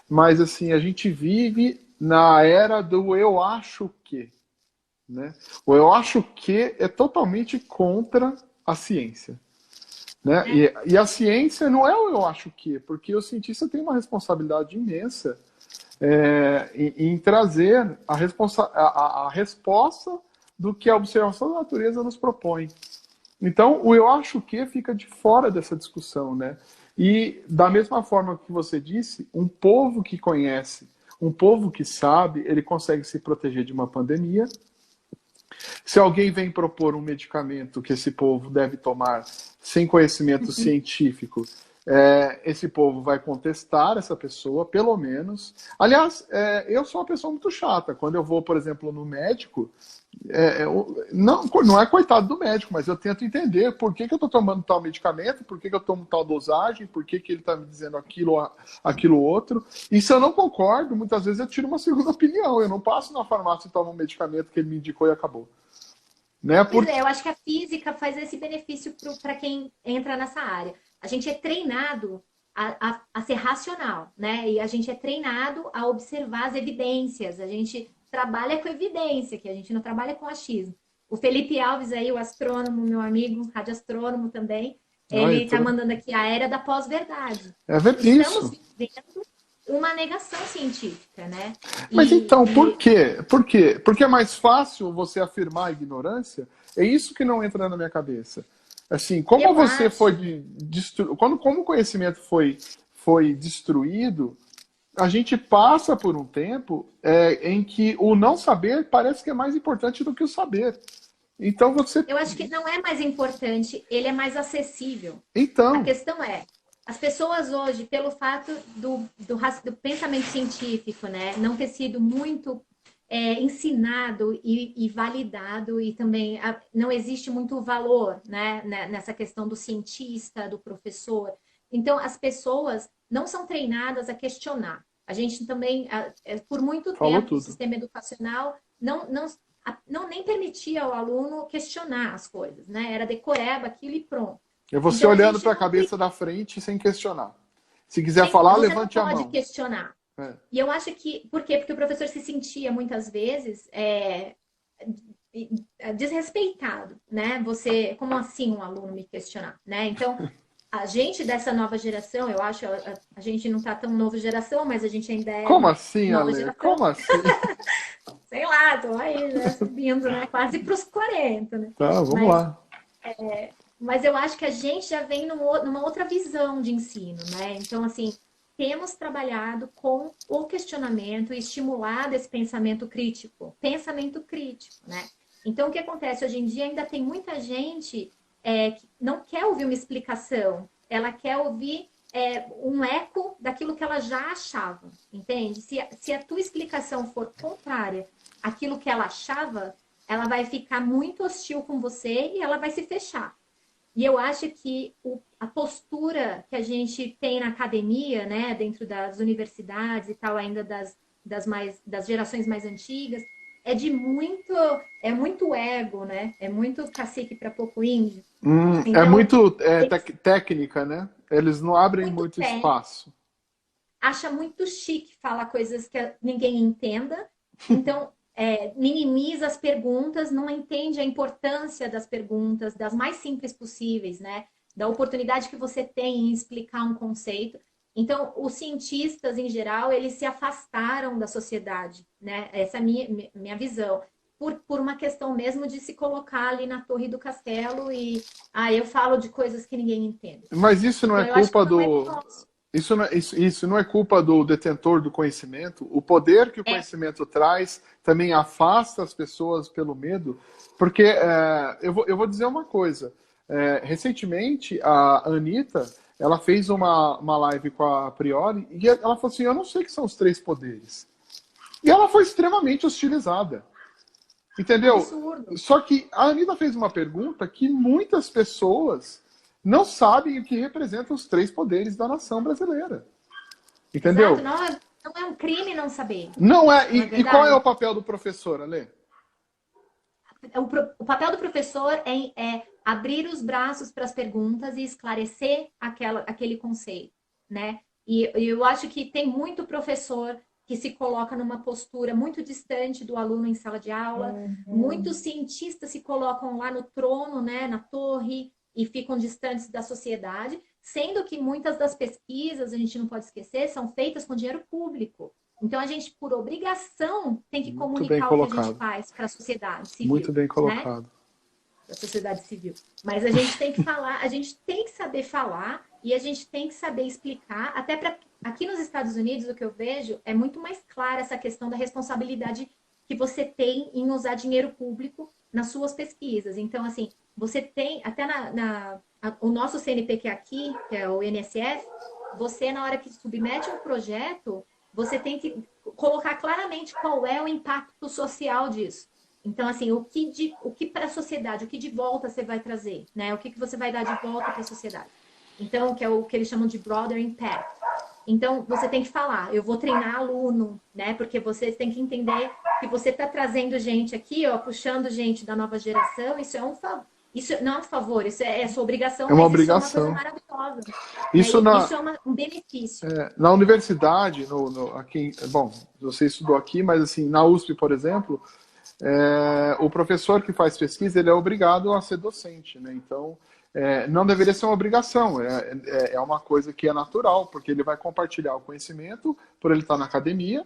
Mas, assim, a gente vive na era do eu acho que, né? O eu acho que é totalmente contra a ciência, né? E a ciência não é o eu acho que, porque o cientista tem uma responsabilidade imensa em trazer a resposta do que a observação da natureza nos propõe. Então, o eu acho que fica de fora dessa discussão, né? E, da mesma forma que você disse, um povo que conhece, um povo que sabe, ele consegue se proteger de uma pandemia. Se alguém vem propor um medicamento que esse povo deve tomar sem conhecimento científico, esse povo vai contestar essa pessoa, pelo menos. Aliás, eu sou uma pessoa muito chata. Quando eu vou, por exemplo, no médico, não é coitado do médico, mas eu tento entender por que eu estou tomando tal medicamento, por que eu tomo tal dosagem, por que ele está me dizendo aquilo outro. E se eu não concordo, muitas vezes eu tiro uma segunda opinião. Eu não passo na farmácia e tomo um medicamento que ele me indicou e acabou. Né? Pois eu acho que a física faz esse benefício para quem entra nessa área. A gente é treinado a ser racional, né? E a gente é treinado a observar as evidências. A gente trabalha com evidência, que a gente não trabalha com achismo. O Felipe Alves aí, o astrônomo, meu amigo, radioastrônomo também, ele está mandando aqui a era da pós-verdade. Estamos vivendo uma negação científica, né? Mas então, por quê? Por quê? Porque é mais fácil você afirmar a ignorância? É isso que não entra na minha cabeça. Assim, como como o conhecimento foi destruído, a gente passa por um tempo em que o não saber parece que é mais importante do que o saber. Então você... Eu acho que não é mais importante, ele é mais acessível. Então... A questão é, as pessoas hoje, pelo fato do pensamento científico, né, não ter sido muito ensinado e validado, e também não existe muito valor, né, nessa questão do cientista, do professor. Então, as pessoas não são treinadas a questionar. A gente também, por muito tempo, o sistema educacional não nem permitia ao aluno questionar as coisas, né? Era decoreba aquilo e pronto. É você olhando para a cabeça da frente sem questionar. Se quiser falar, levante a mão. Você não pode questionar. E eu acho que... Por quê? Porque o professor se sentia, muitas vezes, desrespeitado, né? Como assim um aluno me questionar, né? Então, a gente dessa nova geração, eu acho, a gente não tá tão nova geração, mas a gente ainda é... Como assim, Ale? Como assim? Sei lá, tô aí, né? Subindo, né? Quase para os 40, né? Tá, vamos lá. Mas eu acho que a gente já vem numa outra visão de ensino, né? Então, assim, temos trabalhado com o questionamento e estimulado esse pensamento crítico, né? Então, o que acontece? Hoje em dia ainda tem muita gente que não quer ouvir uma explicação, ela quer ouvir um eco daquilo que ela já achava, entende? Se a tua explicação for contrária àquilo que ela achava, ela vai ficar muito hostil com você e ela vai se fechar. E eu acho que a postura que a gente tem na academia, né, dentro das universidades e tal, ainda das gerações mais antigas, é muito ego, né? É muito cacique para pouco índio. Então, é muito técnica, né? Eles não abrem muito espaço. acha muito chique falar coisas que ninguém entenda. Então, minimiza as perguntas, não entende a importância das perguntas, das mais simples possíveis, né? Da oportunidade que você tem em explicar um conceito. Então, os cientistas, em geral, eles se afastaram da sociedade, né? Essa é a minha visão. Por uma questão mesmo de se colocar ali na torre do castelo e eu falo de coisas que ninguém entende. Mas isso não é Então, culpa do... Isso não é culpa do detentor do conhecimento. O poder que o conhecimento traz também afasta as pessoas pelo medo. Porque eu vou dizer uma coisa. Recentemente, a Anitta, ela fez uma live com a Priori e ela falou assim, eu não sei o que são os 3 poderes. E ela foi extremamente hostilizada. Entendeu? Absurdo. Só que a Anitta fez uma pergunta que muitas pessoas não sabem o que representam os 3 poderes da nação brasileira. Entendeu? Exato. Não é um crime não saber. Não é. E qual é o papel do professor, Ale? O papel do professor é abrir os braços para as perguntas e esclarecer aquele conceito, né? E eu acho que tem muito professor que se coloca numa postura muito distante do aluno em sala de aula. Muitos cientistas se colocam lá no trono, né, na torre, e ficam distantes da sociedade, sendo que muitas das pesquisas, a gente não pode esquecer, são feitas com dinheiro público. Então, a gente, por obrigação, tem que comunicar o que a gente faz para a sociedade civil. Muito bem colocado. Né? Da sociedade civil. Mas a gente tem que falar, a gente tem que saber falar e a gente tem que saber explicar, até para... Aqui nos Estados Unidos, o que eu vejo é muito mais clara essa questão da responsabilidade que você tem em usar dinheiro público nas suas pesquisas. Então, assim, você tem, até o nosso CNPq aqui, que é o INSS, você, na hora que submete um projeto, você tem que colocar claramente qual é o impacto social disso. Então, assim, o que para a sociedade, o que de volta você vai trazer, né? O que você vai dar de volta para a sociedade. Então, que é o que eles chamam de broader impact. Então, você tem que falar, eu vou treinar aluno, né? Porque você tem que entender que você está trazendo gente aqui, ó, puxando gente da nova geração, isso é um favor. Isso não é um favor, isso é sua obrigação. É uma obrigação. Isso é uma coisa maravilhosa. Isso é um benefício. Na universidade, aqui, bom, você estudou aqui, mas assim, na USP, por exemplo, o professor que faz pesquisa, ele é obrigado a ser docente, né? Então, não deveria ser uma obrigação, é uma coisa que é natural, porque ele vai compartilhar o conhecimento por ele estar na academia,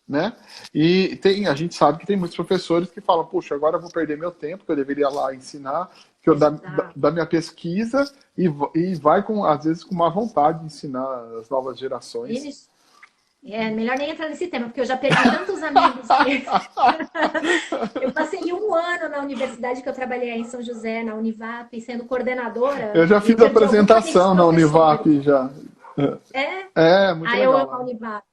né? E a gente sabe que tem muitos professores que falam, puxa, agora eu vou perder meu tempo, que eu deveria lá ensinar, que eu da minha pesquisa, e vai, às vezes, com má vontade de ensinar as novas gerações. Isso. Melhor nem entrar nesse tema, porque eu já perdi tantos amigos. Eu passei 1 ano na universidade que eu trabalhei em São José, na Univap, sendo coordenadora. Eu já fiz apresentação na Univap, já. Muito legal. Eu amo a Univap.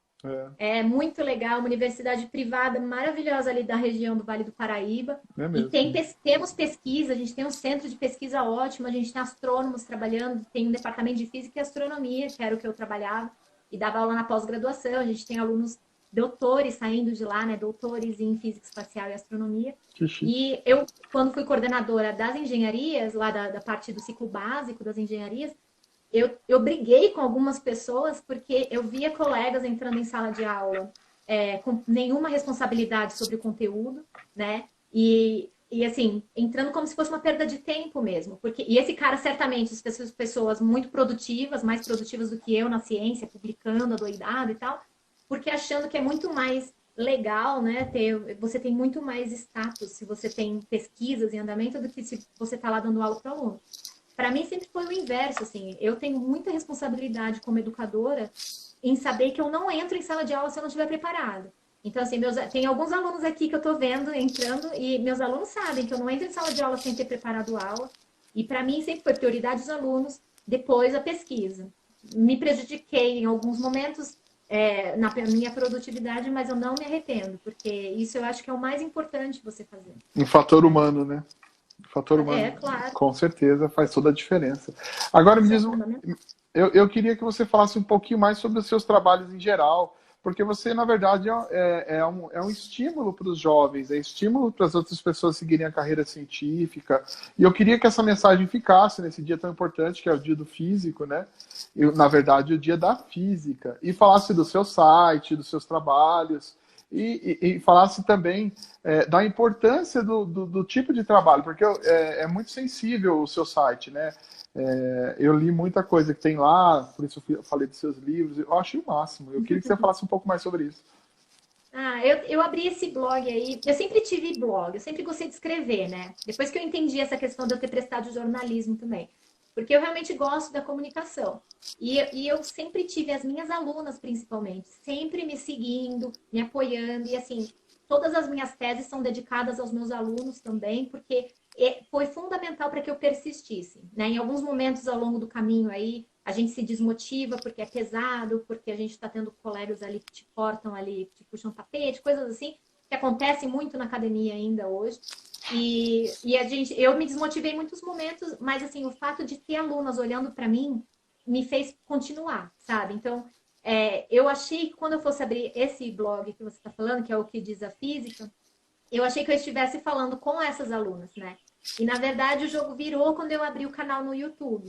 É muito legal, uma universidade privada maravilhosa ali da região do Vale do Paraíba. E temos pesquisa, a gente tem um centro de pesquisa ótimo, a gente tem astrônomos trabalhando, tem um departamento de física e astronomia, que era o que eu trabalhava, e dava aula na pós-graduação. A gente tem alunos doutores saindo de lá, né? Doutores em física espacial e astronomia. E eu, quando fui coordenadora das engenharias, lá da parte do ciclo básico das engenharias, eu briguei com algumas pessoas porque eu via colegas entrando em sala de aula com nenhuma responsabilidade sobre o conteúdo, né? E assim, entrando como se fosse uma perda de tempo mesmo. E esse cara, certamente, as pessoas muito produtivas, mais produtivas do que eu na ciência, publicando, adoidado e tal, porque achando que é muito mais legal, né? Você tem muito mais status se você tem pesquisas em andamento do que se você está lá dando aula para o aluno. Para mim sempre foi o inverso, assim. Eu tenho muita responsabilidade como educadora em saber que eu não entro em sala de aula se eu não estiver preparada. Então, assim, tem alguns alunos aqui que eu estou vendo entrando e meus alunos sabem que eu não entro em sala de aula sem ter preparado a aula. E para mim sempre foi prioridade os alunos, depois a pesquisa. Me prejudiquei em alguns momentos na minha produtividade, mas eu não me arrependo, porque isso eu acho que é o mais importante você fazer. Um fator humano, né? O fator humano, claro. Com certeza, faz toda a diferença. Agora, me diz eu queria que você falasse um pouquinho mais sobre os seus trabalhos em geral, porque você, na verdade, é um estímulo para os jovens, é estímulo para as outras pessoas seguirem a carreira científica. E eu queria que essa mensagem ficasse nesse dia tão importante, que é o dia do físico, né? E, na verdade, o dia da física. E falasse do seu site, dos seus trabalhos, e falasse também da importância do tipo de trabalho, porque é muito sensível o seu site, né? Eu li muita coisa que tem lá, por isso eu falei dos seus livros, eu achei o máximo. Eu queria que você falasse um pouco mais sobre isso. Eu abri esse blog aí, eu sempre tive blog, eu sempre gostei de escrever, né? Depois que eu entendi essa questão de eu ter prestado jornalismo também. Porque eu realmente gosto da comunicação. E eu sempre tive as minhas alunas, principalmente, sempre me seguindo, me apoiando. E, assim, todas as minhas teses são dedicadas aos meus alunos também, porque foi fundamental para que eu persistisse, né? Em alguns momentos ao longo do caminho aí, a gente se desmotiva porque é pesado, porque a gente está tendo colegas ali que te cortam ali, te puxam tapete, coisas assim, que acontecem muito na academia ainda hoje. Eu me desmotivei em muitos momentos, mas assim, o fato de ter alunas olhando para mim me fez continuar, sabe? Então, eu achei que quando eu fosse abrir esse blog que você está falando, que é o que diz a física, eu achei que eu estivesse falando com essas alunas, né? E na verdade o jogo virou quando eu abri o canal no YouTube.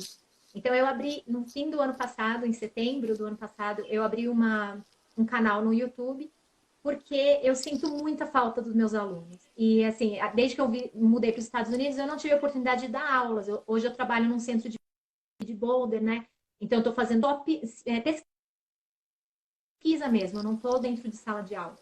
Então eu abri no fim do ano passado, em setembro do ano passado, eu abri um canal no YouTube porque eu sinto muita falta dos meus alunos. E, assim, desde que eu mudei para os Estados Unidos, eu não tive a oportunidade de dar aulas. Hoje eu trabalho num centro de Boulder, né? Então, eu estou fazendo pesquisa mesmo, eu não estou dentro de sala de aula.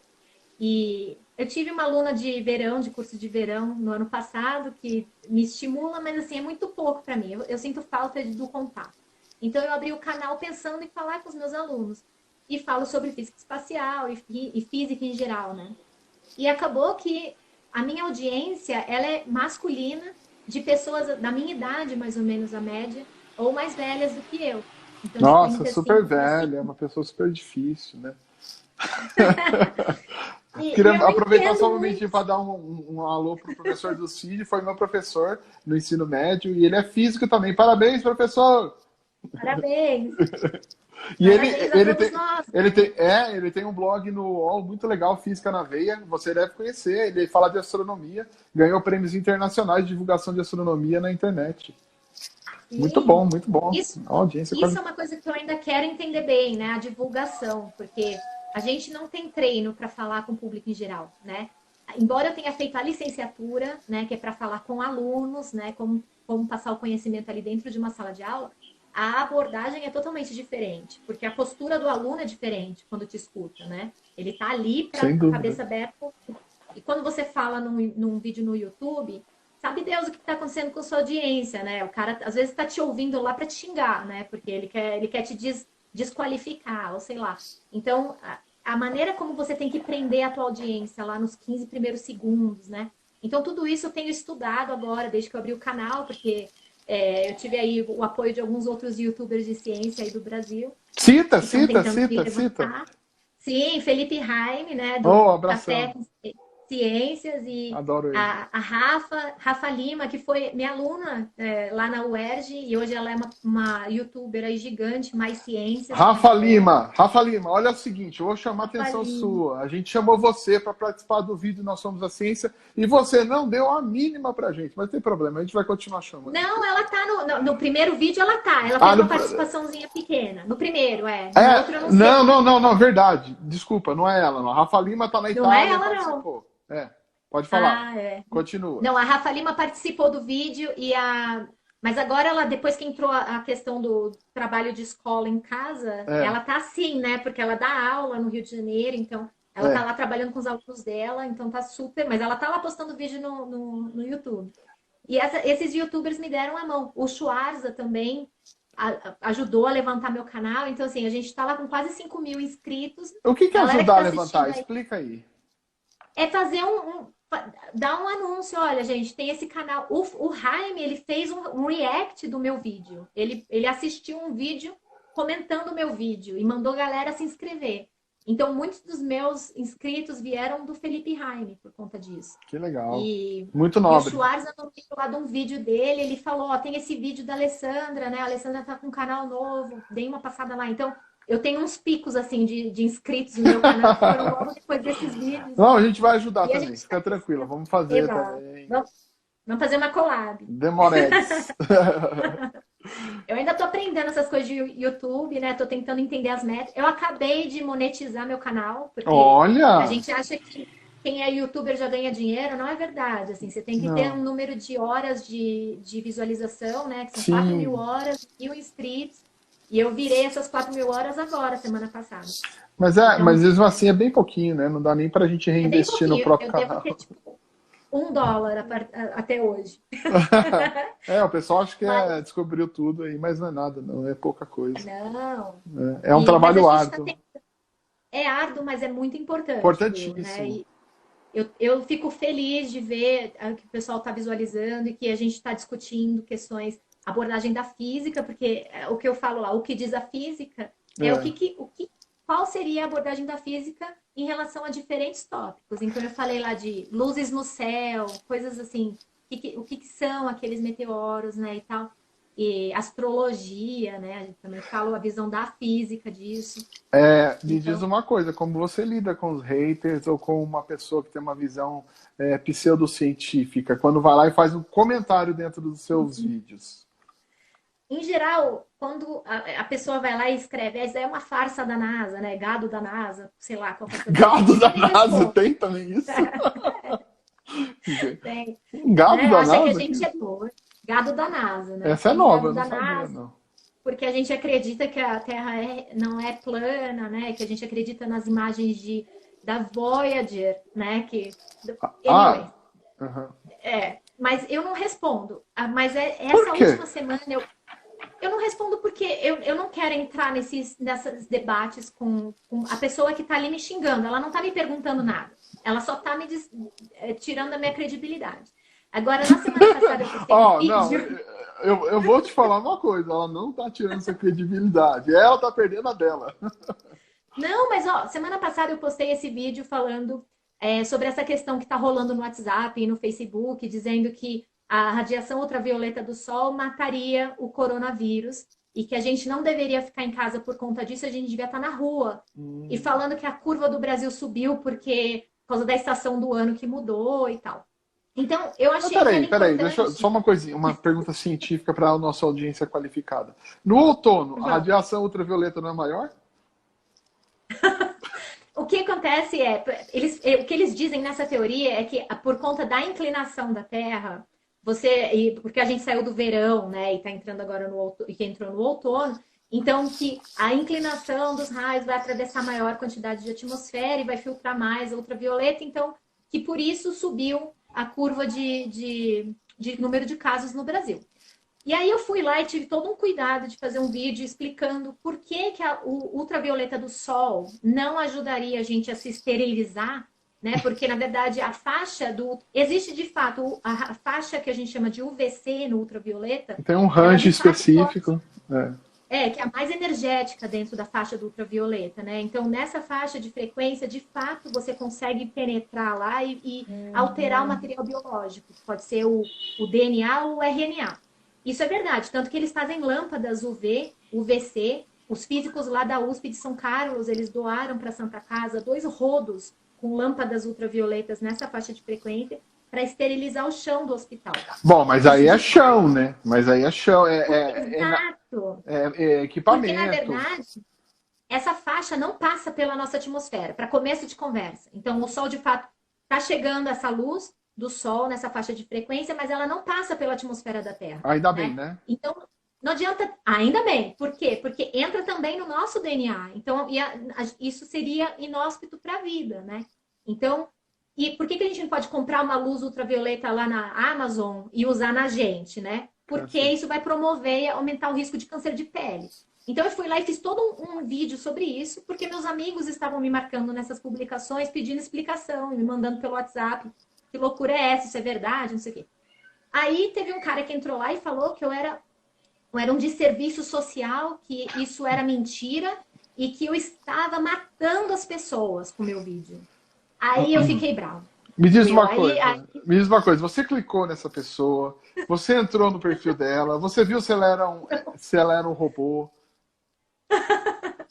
E eu tive uma aluna de verão, de curso de verão, no ano passado, que me estimula, mas, assim, é muito pouco para mim. Eu sinto falta do contato. Então, eu abri o canal pensando em falar com os meus alunos. E falo sobre física espacial e física em geral, né? E acabou que a minha audiência, ela é masculina, de pessoas da minha idade, mais ou menos a média, ou mais velhas do que eu. Então, de Nossa, 35, super velha, é 35. uma pessoa super difícil, né? E Queria eu aproveitar só entendo um muito. momentinho para dar um alô pro professor do CID, foi meu professor no ensino médio, e ele é físico também. Parabéns, professor! Parabéns. E Parabéns a todos nós, né? ele tem um blog no UOL muito legal, Física na Veia, você deve conhecer, ele fala de astronomia, ganhou prêmios internacionais de divulgação de astronomia na internet. Sim. Muito bom. Isso, A audiência isso quase... é uma coisa que eu ainda quero entender bem, né? A divulgação, porque a gente não tem treino para falar com o público em geral, né? Embora eu tenha feito a licenciatura, né, que é para falar com alunos, né, como passar o conhecimento ali dentro de uma sala de aula, a abordagem é totalmente diferente, porque a postura do aluno é diferente quando te escuta, né? Ele tá ali Sem com a dúvida. cabeça aberta. E quando você fala num vídeo no YouTube, sabe Deus o que está acontecendo com sua audiência, né? O cara às vezes está te ouvindo lá para te xingar, né? Porque ele quer te desqualificar, ou sei lá. Então, a maneira como você tem que prender a tua audiência lá nos 15 primeiros segundos, né? Então, tudo isso eu tenho estudado agora, desde que eu abri o canal, porque eu tive aí o apoio de alguns outros YouTubers de ciência aí do Brasil, Cita, que estão cita, tentando me cita, cita. levantar. Sim, Felipe Raime, né, do Oh, Café abração. com Ciências, e Adoro ele. a Rafa Lima, que foi minha aluna lá na UERJ, e hoje ela é uma youtuber aí gigante, mais ciências também dela. Rafa Lima, olha o seguinte, eu vou chamar a Rafa atenção Lima. sua. A gente chamou você para participar do vídeo Nós Somos a Ciência e você não deu a mínima pra gente, mas não tem problema, a gente vai continuar chamando. Não, ela tá no primeiro vídeo, ela tá. Ela Ah, fez no... uma participaçãozinha pequena. No primeiro, no outro eu não sei. não, verdade. Desculpa, não é ela, não. A Rafa Lima tá na Não é Itália e ela, não. participou. Pode falar. É. Continua. Não, a Rafa Lima participou do vídeo mas agora ela, depois que entrou a questão do trabalho de escola em casa, É, ela tá assim, né? Porque ela dá aula no Rio de Janeiro, então ela tá é. lá trabalhando com os alunos dela, então tá super, mas ela tá lá postando vídeo no YouTube. E esses YouTubers me deram a mão. O Schwarza também ajudou a levantar meu canal, então assim, a gente tá lá com quase 5 mil inscritos. O que Galera que ajudar a tá levantar? assistindo aí Explica aí. é fazer dar um anúncio, olha, gente, tem esse canal. O Jaime, ele fez um react do meu vídeo. Ele assistiu um vídeo comentando o meu vídeo e mandou a galera se inscrever. Então, muitos dos meus inscritos vieram do Felipe Jaime por conta disso. Que legal. E, Muito e o nobre. Schwarza, no meio lá de um vídeo dele, ele falou, ó, tem esse vídeo da Alessandra, né? A Alessandra tá com um canal novo, dei uma passada lá. Então, eu tenho uns picos, assim, de inscritos no meu canal que foram logo depois desses vídeos. Não, a gente vai ajudar E a também, gente fica tá tranquila, crescendo. vamos fazer Eba, também. vamos fazer uma collab. Demoredes. Eu ainda tô aprendendo essas coisas de YouTube, né? Tô tentando entender as metas. Eu acabei de monetizar meu canal, porque a Olha! gente acha que quem é youtuber já ganha dinheiro. Não é verdade. Assim, você tem que ter um Não. número de horas de visualização, né? Que são 4.000 Sim. horas, 1.000 inscritos. E eu virei essas 4.000 horas agora, semana passada. Mas Então, mesmo assim é bem pouquinho, né? Não dá nem pra gente é bem reinvestir no pouquinho. próprio Eu devo canal. ter, tipo, $1 até hoje. É, o pessoal acha que Mas, descobriu tudo aí, mas não é nada, não é pouca coisa. não. É um Mas a trabalho gente está árduo, é árduo, mas é muito importante, viu, né? importantíssimo. Eu fico feliz de ver que o pessoal está visualizando e que a gente está discutindo questões, abordagem da física, porque o que eu falo lá, o que diz a física é É. qual seria a abordagem da física em relação a diferentes tópicos. Então eu falei lá de luzes no céu, coisas assim, o que são aqueles meteoros, né, e tal. E astrologia, né? A gente também fala a visão da física disso. Me diz Então, uma coisa, como você lida com os haters ou com uma pessoa que tem uma visão pseudocientífica, quando vai lá e faz um comentário dentro dos seus vídeos? em geral, quando a pessoa vai lá e escreve, "Essa é uma farsa da NASA, né? Gado da NASA, sei lá, qualquer coisa assim, Gado eu da nem NASA, respondo. tem também isso? Tem, Gado né? da Acha que a NASA? gente é doido. Gado da NASA, né? Essa é Tem nova, gado eu não da sabia, NASA, não. porque a gente acredita que a Terra não é plana, né? Que a gente acredita nas imagens da Voyager, né? Anyway, Ah, aham. mas eu não respondo. Por Essa quê? última semana eu não respondo porque eu não quero entrar nesses debates com a pessoa que está ali me xingando. Ela não está me perguntando nada. Ela só está tirando a minha credibilidade. Agora, na semana passada, eu postei um Ó, não, vídeo. eu vou te falar uma coisa, ela não tá tirando sua credibilidade, ela tá perdendo a dela. Não, mas ó, semana passada eu postei esse vídeo falando sobre essa questão que está rolando no WhatsApp e no Facebook, dizendo que a radiação ultravioleta do sol mataria o coronavírus e que a gente não deveria ficar em casa por conta disso, a gente devia estar na rua. E falando que a curva do Brasil subiu por causa da estação do ano que mudou e tal. Então, eu Mas achei que era peraí, só importante. uma coisinha, uma pergunta científica para a nossa audiência qualificada. No outono, a Vamos. radiação ultravioleta não é maior? O que acontece o que eles dizem nessa teoria é que por conta da inclinação da Terra, porque a gente saiu do verão, né, e está entrando agora e que entrou no outono, então que a inclinação dos raios vai atravessar maior quantidade de atmosfera e vai filtrar mais a ultravioleta, então que por isso subiu a curva de número de casos no Brasil. E aí eu fui lá e tive todo um cuidado de fazer um vídeo explicando por que o ultravioleta do sol não ajudaria a gente a se esterilizar, né? Porque, na verdade, a faixa do... Existe, de fato, a faixa que a gente chama de UVC no ultravioleta, Tem um ela, range de fato, pode... específico. que é a mais energética dentro da faixa do ultravioleta, né? Então, nessa faixa de frequência, de fato, você consegue penetrar lá e alterar o material biológico. Pode ser o DNA ou o RNA. Isso é verdade, tanto que eles fazem lâmpadas UV, UVC. Os físicos lá da USP de São Carlos, eles doaram para a Santa Casa 2 rodos com lâmpadas ultravioletas nessa faixa de frequência para esterilizar o chão do hospital. Bom, mas aí é chão, né? Mas aí é chão, Exato. Porque, na equipamento. verdade, essa faixa não passa pela nossa atmosfera, para começo de conversa. Então, o Sol, de fato, está chegando essa luz do Sol nessa faixa de frequência, mas ela não passa pela atmosfera da Terra. Ainda bem, né? Então, não adianta. Ainda bem. Por quê? Porque entra também no nosso DNA. Então, isso seria inóspito para a vida, né? Então, e por que a gente não pode comprar uma luz ultravioleta lá na Amazon e usar na gente, né? Porque isso vai promover e aumentar o risco de câncer de pele. Então, eu fui lá e fiz todo um vídeo sobre isso, porque meus amigos estavam me marcando nessas publicações, pedindo explicação, me mandando pelo WhatsApp. Que loucura é essa? Isso é verdade? Não sei o quê. Aí teve um cara que entrou lá e falou que eu era um desserviço social, que isso era mentira e que eu estava matando as pessoas com o meu vídeo. Aí eu fiquei brava. Me diz uma coisa, você clicou nessa pessoa, você entrou no perfil dela, você viu se ela era um robô.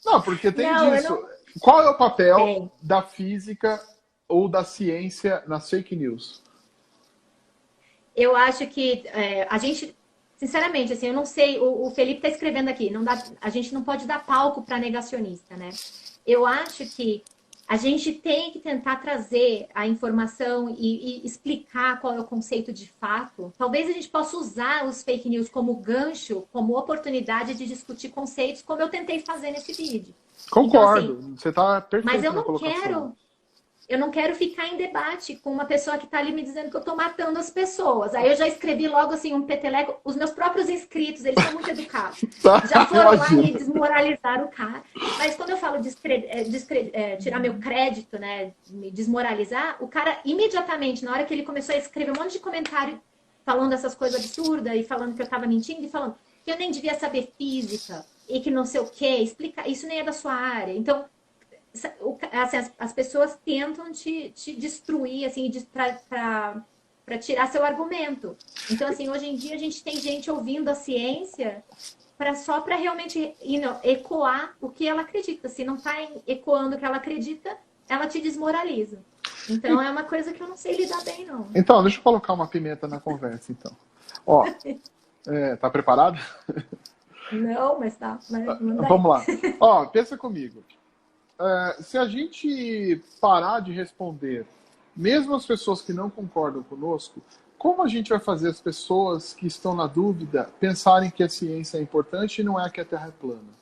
Não, porque tem Não, eu disso. não. Qual é o papel Tem. da física ou da ciência nas fake news? Eu acho que a gente, sinceramente, assim, eu não sei, o Felipe está escrevendo aqui, não dá, a gente não pode dar palco para negacionista, né? Eu acho que a gente tem que tentar trazer a informação e explicar qual é o conceito de fato. Talvez a gente possa usar os fake news como gancho, como oportunidade de discutir conceitos, como eu tentei fazer nesse vídeo. Então, assim, Concordo, você está mas perfeito na colocação. eu não quero ficar em debate com uma pessoa que está ali me dizendo que eu estou matando as pessoas. Aí eu já escrevi logo assim um peteleco. Os meus próprios inscritos, eles são muito educados. Tá, Já foram lá imagino. e desmoralizaram o cara. Mas quando eu falo de tirar meu crédito, né, me desmoralizar, o cara imediatamente, na hora que ele começou a escrever um monte de comentário falando essas coisas absurdas e falando que eu estava mentindo e falando que eu nem devia saber física e que não sei o quê, explica, isso nem é da sua área. Então, assim, as pessoas tentam te destruir, assim, para tirar seu argumento. Então, assim, hoje em dia a gente tem gente ouvindo a ciência só para realmente ecoar o que ela acredita. Se não está ecoando o que ela acredita, ela te desmoraliza. Então, é uma coisa que eu não sei lidar bem, não. Então, deixa eu colocar uma pimenta na conversa, então. Ó, tá preparado? Não, mas tá. Mas manda aí. Vamos lá. Ó, pensa comigo. Se a gente parar de responder, mesmo as pessoas que não concordam conosco, como a gente vai fazer as pessoas que estão na dúvida pensarem que a ciência é importante e não é que a Terra é plana?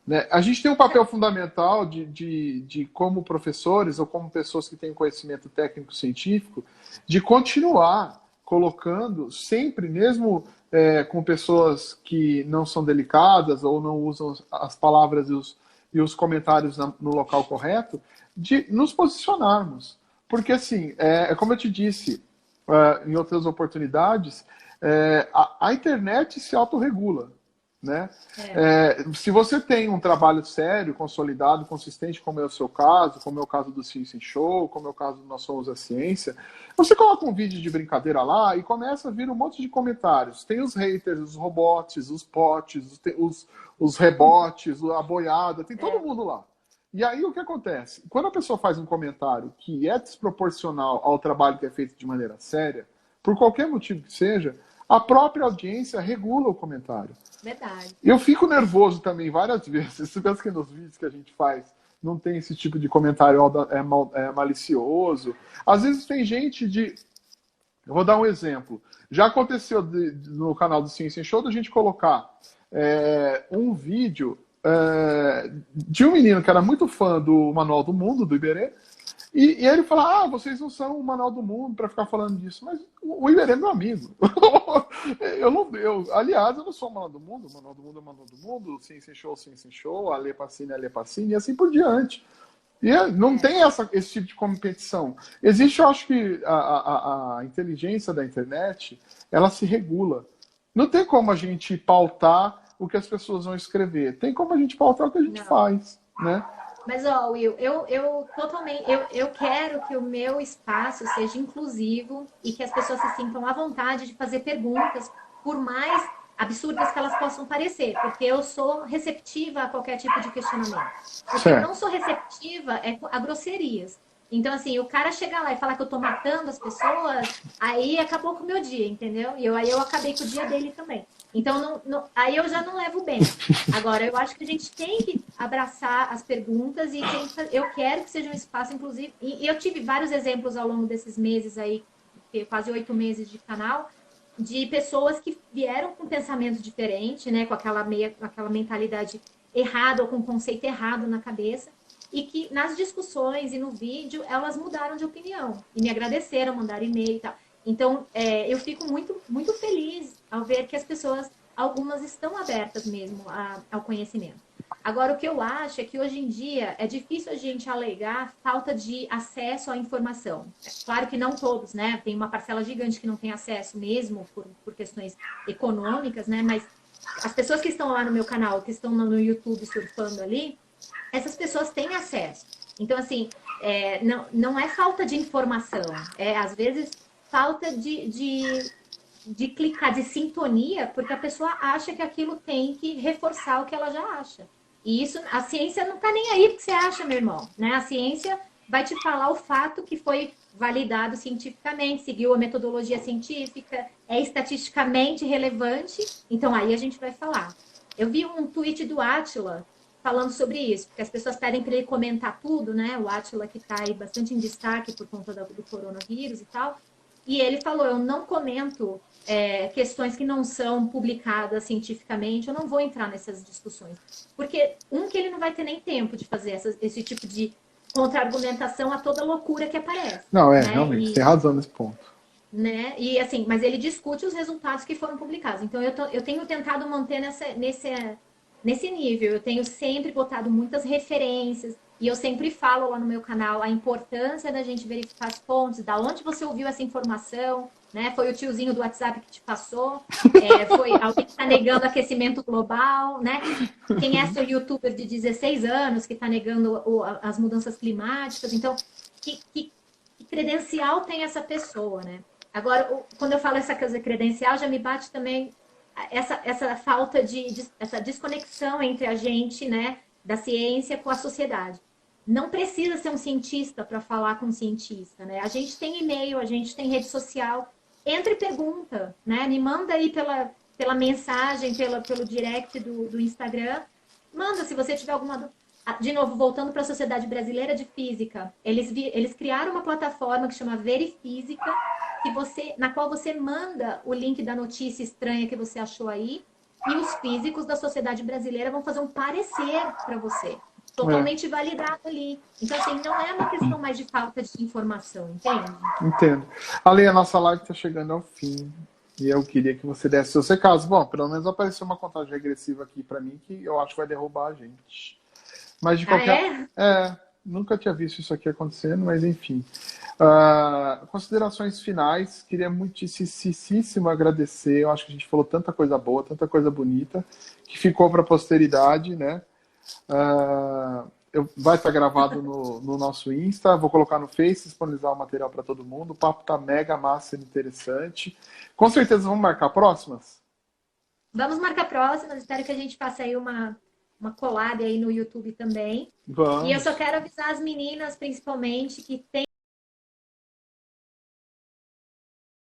Né? A gente tem um papel fundamental de como professores ou como pessoas que têm conhecimento técnico-científico, de continuar colocando sempre, mesmo com pessoas que não são delicadas ou não usam as palavras e os comentários no local correto, de nos posicionarmos. Porque, assim, como eu te disse em outras oportunidades, a internet se autorregula. Né? Se você tem um trabalho sério, consolidado, consistente, como é o seu caso, como é o caso do Ciência em Show, como é o caso do Nós Somos a Ciência, você coloca um vídeo de brincadeira lá e começa a vir um monte de comentários. Tem os haters, os robots, os potes, os rebotes, a boiada, tem todo mundo lá. E aí o que acontece? Quando a pessoa faz um comentário que é desproporcional ao trabalho que é feito de maneira séria, por qualquer motivo que seja, a própria audiência regula o comentário. Verdade. Eu fico nervoso também várias vezes. Você pensa que nos vídeos que a gente faz não tem esse tipo de comentário malicioso. Às vezes tem gente de... Eu vou dar um exemplo. Já aconteceu no canal do Ciência Show da gente colocar um vídeo de um menino que era muito fã do Manual do Mundo, do Iberê, e ele fala, vocês não são o Manual do Mundo para ficar falando disso. Mas o Iberê é meu amigo. Aliás, eu não sou o Manual do Mundo. O Manual do Mundo é o Manual do Mundo. O Ciência Show, a Lê Pacini é a Lê Pacini, e assim por diante. E não tem esse tipo de competição. Existe, eu acho que a inteligência da internet, ela se regula. Não tem como a gente pautar o que as pessoas vão escrever. Tem como a gente pautar o que a gente faz, né? Mas, Will, eu quero que o meu espaço seja inclusivo e que as pessoas se sintam à vontade de fazer perguntas, por mais absurdas que elas possam parecer, porque eu sou receptiva a qualquer tipo de questionamento. O que eu não sou receptiva é a grosserias. Então, assim, o cara chegar lá e falar que eu tô matando as pessoas, aí acabou com o meu dia, entendeu? E aí eu acabei com o dia dele também. Então, aí eu já não levo bem. Agora, eu acho que a gente tem que abraçar as perguntas e eu quero que seja um espaço, inclusive... E eu tive vários exemplos ao longo desses meses aí, quase 8 meses de canal, de pessoas que vieram com pensamentos diferentes, né? Com aquela mentalidade errada ou com conceito errado na cabeça. E que nas discussões e no vídeo, elas mudaram de opinião. E me agradeceram, mandaram e-mail e tal. Então, eu fico muito, muito feliz ao ver que as pessoas, algumas estão abertas mesmo ao conhecimento. Agora, o que eu acho é que hoje em dia é difícil a gente alegar falta de acesso à informação. É claro que não todos, né? Tem uma parcela gigante que não tem acesso mesmo por questões econômicas, né? Mas as pessoas que estão lá no meu canal, que estão no YouTube surfando ali, essas pessoas têm acesso. Então, assim, não é falta de informação. Às vezes, falta de clicar, de sintonia, porque a pessoa acha que aquilo tem que reforçar o que ela já acha. E isso, a ciência não tá nem aí porque você acha, meu irmão, né? A ciência vai te falar o fato que foi validado cientificamente, seguiu a metodologia científica, é estatisticamente relevante, então aí a gente vai falar. Eu vi um tweet do Átila falando sobre isso, porque as pessoas pedem para ele comentar tudo, né? O Átila que está aí bastante em destaque por conta do coronavírus e tal. E ele falou, eu não comento questões que não são publicadas cientificamente, eu não vou entrar nessas discussões. Porque, que ele não vai ter nem tempo de fazer esse tipo de contra-argumentação a toda loucura que aparece. Não, Né? realmente, tem razão nesse ponto. Né? E assim, mas ele discute os resultados que foram publicados. Então eu tenho tentado manter nesse nível. Eu tenho sempre botado muitas referências e eu sempre falo lá no meu canal a importância da gente verificar as fontes, da onde você ouviu essa informação, né? Foi o tiozinho do WhatsApp que te passou, foi alguém que está negando aquecimento global, né? Quem é seu youtuber de 16 anos que está negando as mudanças climáticas? Então, que credencial tem essa pessoa, né? Agora, quando eu falo essa coisa credencial, já me bate também essa falta essa desconexão entre a gente, né, da ciência com a sociedade. Não precisa ser um cientista para falar com um cientista, né? A gente tem e-mail, a gente tem rede social. Entra e pergunta, né? Me manda aí pela mensagem, pelo direct do Instagram. Manda se você tiver alguma dúvida. De novo, voltando para a Sociedade Brasileira de Física, eles criaram uma plataforma que chama Verifísica, na qual você manda o link da notícia estranha que você achou aí, e os físicos da Sociedade Brasileira vão fazer um parecer para você, totalmente validado ali. Então, assim, não é uma questão mais de falta de informação, entende? Entendo. Ale, a nossa live está chegando ao fim. E eu queria que você desse seus recados. Bom, pelo menos apareceu uma contagem regressiva aqui para mim que eu acho que vai derrubar a gente. Mas de qualquer... nunca tinha visto isso aqui acontecendo, mas enfim. Considerações finais. Queria muitíssimo agradecer. Eu acho que a gente falou tanta coisa boa, tanta coisa bonita, que ficou para a posteridade, né? Vai estar gravado no nosso Insta, vou colocar no Face, disponibilizar o material para todo mundo. O papo tá mega massa e interessante. Com certeza vamos marcar próximas? Vamos marcar próximas. Espero que a gente faça aí uma collab aí no YouTube também. Vamos. E eu só quero avisar as meninas, principalmente, que tem